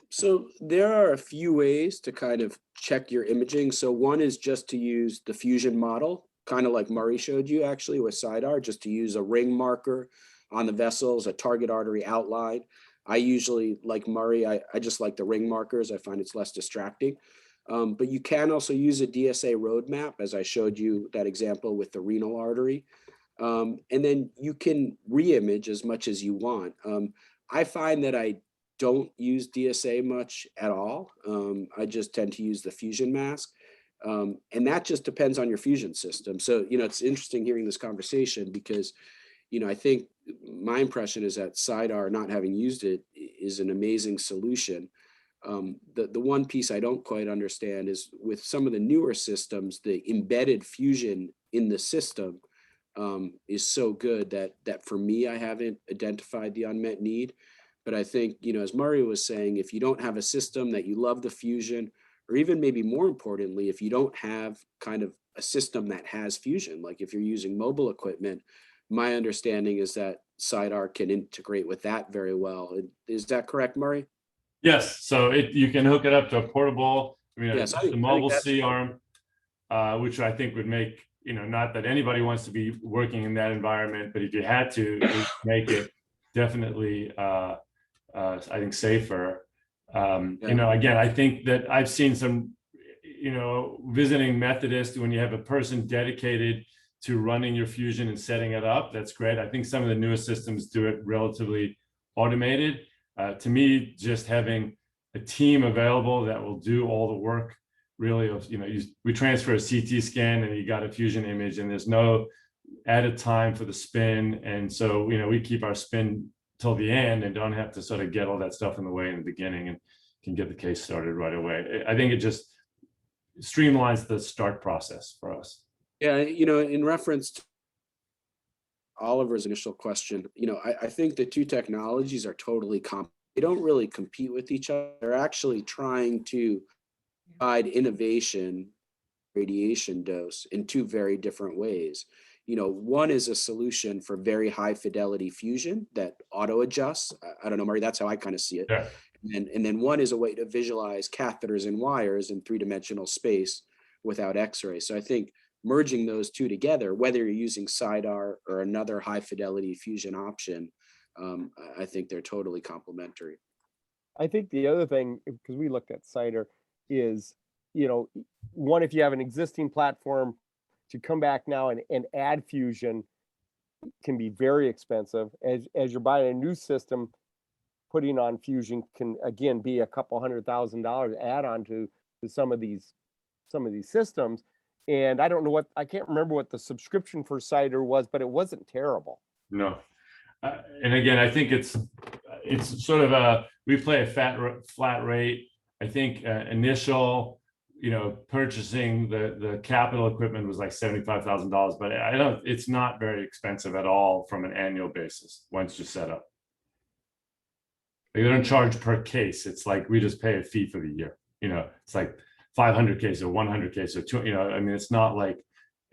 So there are a few ways to kind of check your imaging. So one is just to use the fusion model, kind of like Murray showed you actually with SIDAR, just to use a ring marker on the vessels, a target artery outline. I usually, like Murray, I just like the ring markers. I find it's less distracting. But you can also use a DSA roadmap, as I showed you that example with the renal artery. And then you can re-image as much as you want. I find that I don't use DSA much at all. I just tend to use the fusion mask. And that just depends on your fusion system. So, you know, it's interesting hearing this conversation because, you know, I think my impression is that SIDAR, not having used it, is an amazing solution. The one piece I don't quite understand is with some of the newer systems, the embedded fusion in the system is so good that for me, I haven't identified the unmet need. But I think, as Murray was saying, if you don't have a system that you love the fusion, or even maybe more importantly, if you don't have kind of a system that has fusion, like if you're using mobile equipment, my understanding is that SIDAR can integrate with that very well. Is that correct, Murray? Yes, so you can hook it up to a portable, Yes, I the think mobile that's C great. arm, which I think would make, not that anybody wants to be working in that environment, but if you had to, it would make it definitely, I think, safer. Again, I think that I've seen some, visiting Methodist, when you have a person dedicated to running your fusion and setting it up, that's great. I think some of the newest systems do it relatively automated. To me, just having a team available that will do all the work, really, of, we transfer a CT scan and you got a fusion image and there's no added time for the spin. And so, we keep our spin till the end and don't have to sort of get all that stuff in the way in the beginning, and can get the case started right away. I think it just streamlines the start process for us. Yeah, in reference to Oliver's initial question, I think the two technologies are totally they don't really compete with each other. They're actually trying to provide innovation, radiation dose in two very different ways. One is a solution for very high fidelity fusion that auto adjusts. I don't know, Murray, that's how I kind of see it. Yeah. And then one is a way to visualize catheters and wires in three-dimensional space without X-ray. So I think merging those two together, whether you're using SIDAR or another high fidelity fusion option, I think they're totally complementary. I think the other thing, because we looked at SIDAR, is, one, if you have an existing platform, to come back now and add fusion can be very expensive. As you're buying a new system, putting on fusion can again be a couple $100,000 add on to some of these systems. And I don't know I can't remember what the subscription for SIDAR was, but it wasn't terrible. No. And again, I think it's sort of we play a flat rate. I think initial, purchasing the capital equipment was like $75,000, but it's not very expensive at all from an annual basis once you're set up. They don't charge per case. It's like we just pay a fee for the year. It's like 500 cases or 100 cases or 200. It's not like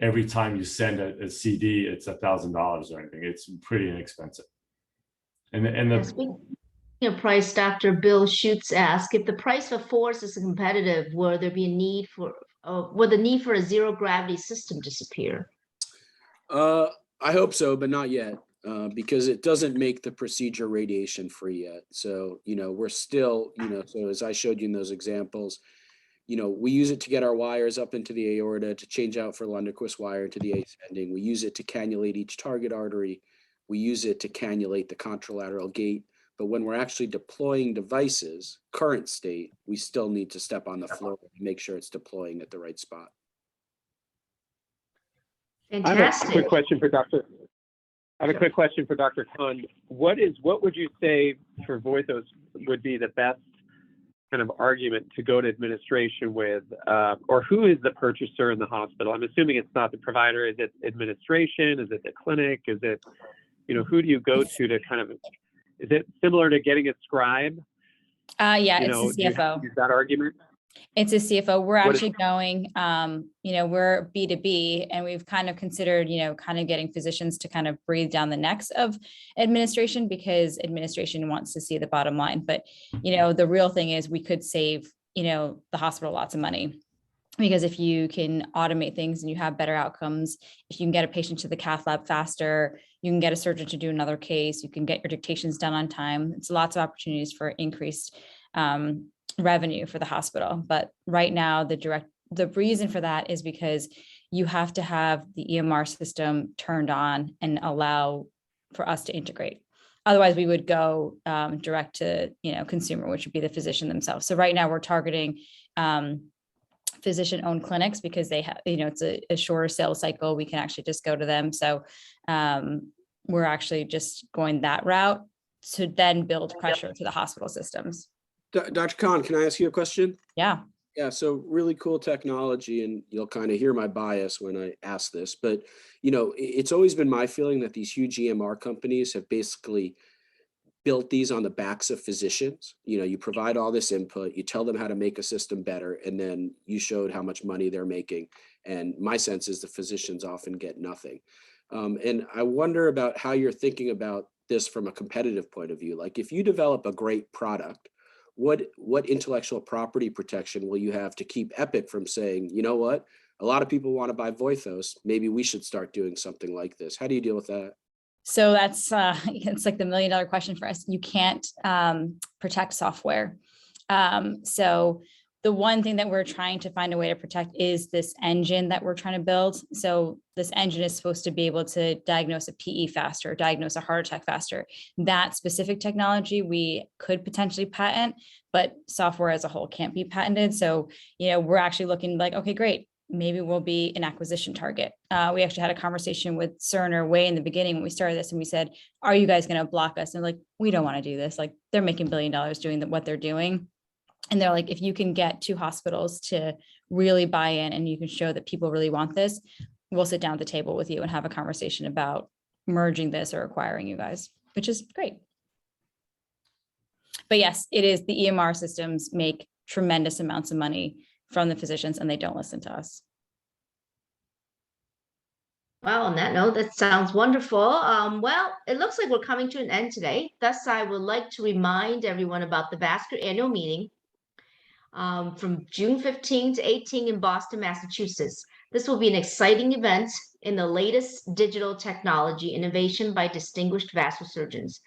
every time you send a CD, it's $1,000 or anything. It's pretty inexpensive. And Speaking of price, Dr. Bill Schutz asked, if the price for force is competitive, would there be a need for, would the need for a zero gravity system disappear? I hope so, but not yet, because it doesn't make the procedure radiation free yet. So, we're still, so as I showed you in those examples, we use it to get our wires up into the aorta, to change out for Lundquist wire to the ascending. We use it to cannulate each target artery. We use it to cannulate the contralateral gate. But when we're actually deploying devices, current state, we still need to step on the floor and make sure it's deploying at the right spot. Fantastic. I have a quick question for Dr. Khan. What would you say for Voithos would be the best kind of argument to go to administration with, or who is the purchaser in the hospital? I'm assuming it's not the provider. Is it administration? Is it the clinic? Is it, who do you go to kind of, is it similar to getting a scribe? Yeah, it's the CFO. Use that argument? It's a CFO. We're actually going, we're B2B, and we've kind of considered, kind of getting physicians to kind of breathe down the necks of administration, because administration wants to see the bottom line. But, the real thing is we could save, the hospital lots of money, because if you can automate things and you have better outcomes, if you can get a patient to the cath lab faster, you can get a surgeon to do another case, you can get your dictations done on time. It's lots of opportunities for increased revenue for the hospital. But right now, the reason for that is because you have to have the EMR system turned on and allow for us to integrate. Otherwise, we would go direct to consumer, which would be the physician themselves. So right now we're targeting physician-owned clinics, because they have, it's a shorter sales cycle. We can actually just go to them. So we're actually just going that route to then build pressure to the hospital systems. Dr. Khan, can I ask you a question? Yeah. Yeah, so really cool technology, and you'll kind of hear my bias when I ask this, but it's always been my feeling that these huge EMR companies have basically built these on the backs of physicians. You know, you provide all this input, you tell them how to make a system better, and then you showed how much money they're making. And my sense is the physicians often get nothing. And I wonder about how you're thinking about this from a competitive point of view. Like if you develop a great product, what intellectual property protection will you have to keep Epic from saying, you know what, a lot of people want to buy Voithos, maybe we should start doing something like this? How do you deal with that? So that's it's like the $1 million question for us. You can't protect software. So the one thing that we're trying to find a way to protect is this engine that we're trying to build. So this engine is supposed to be able to diagnose a PE faster, diagnose a heart attack faster. That specific technology we could potentially patent, but software as a whole can't be patented. So, you know, we're actually looking like, okay, great. Maybe we'll be an acquisition target. We actually had a conversation with Cerner way in the beginning when we started this, and we said, are you guys going to block us? And like, we don't want to do this. Like, they're making $1 billion doing what they're doing. And they're like, if you can get 2 hospitals to really buy in and you can show that people really want this, we'll sit down at the table with you and have a conversation about merging this or acquiring you guys, which is great. But yes, it is, the EMR systems make tremendous amounts of money from the physicians and they don't listen to us. Well, on that note, that sounds wonderful. Well, it looks like we're coming to an end today. Thus, I would like to remind everyone about the Vascular Annual Meeting from June 15 to 18 in Boston, Massachusetts. This will be an exciting event in the latest digital technology innovation by distinguished vascular surgeons.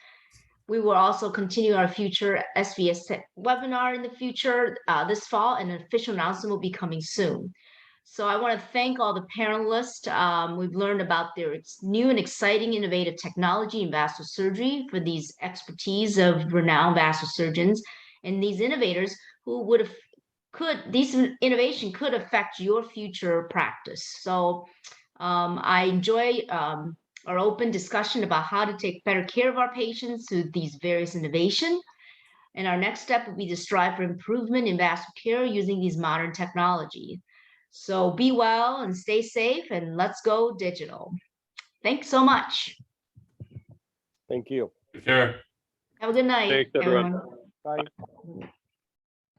We will also continue our future SVS webinar in the future this fall, and an official announcement will be coming soon. So I want to thank all the panelists. We've learned about their new and exciting innovative technology in vascular surgery for these expertise of renowned vascular surgeons and these innovators who these innovation could affect your future practice. So I enjoy our open discussion about how to take better care of our patients through these various innovations. And our next step will be to strive for improvement in vascular care using these modern technology. So be well and stay safe, and let's go digital. Thanks so much. Thank you. Take care. Have a good night, Thanks, everyone. Bye.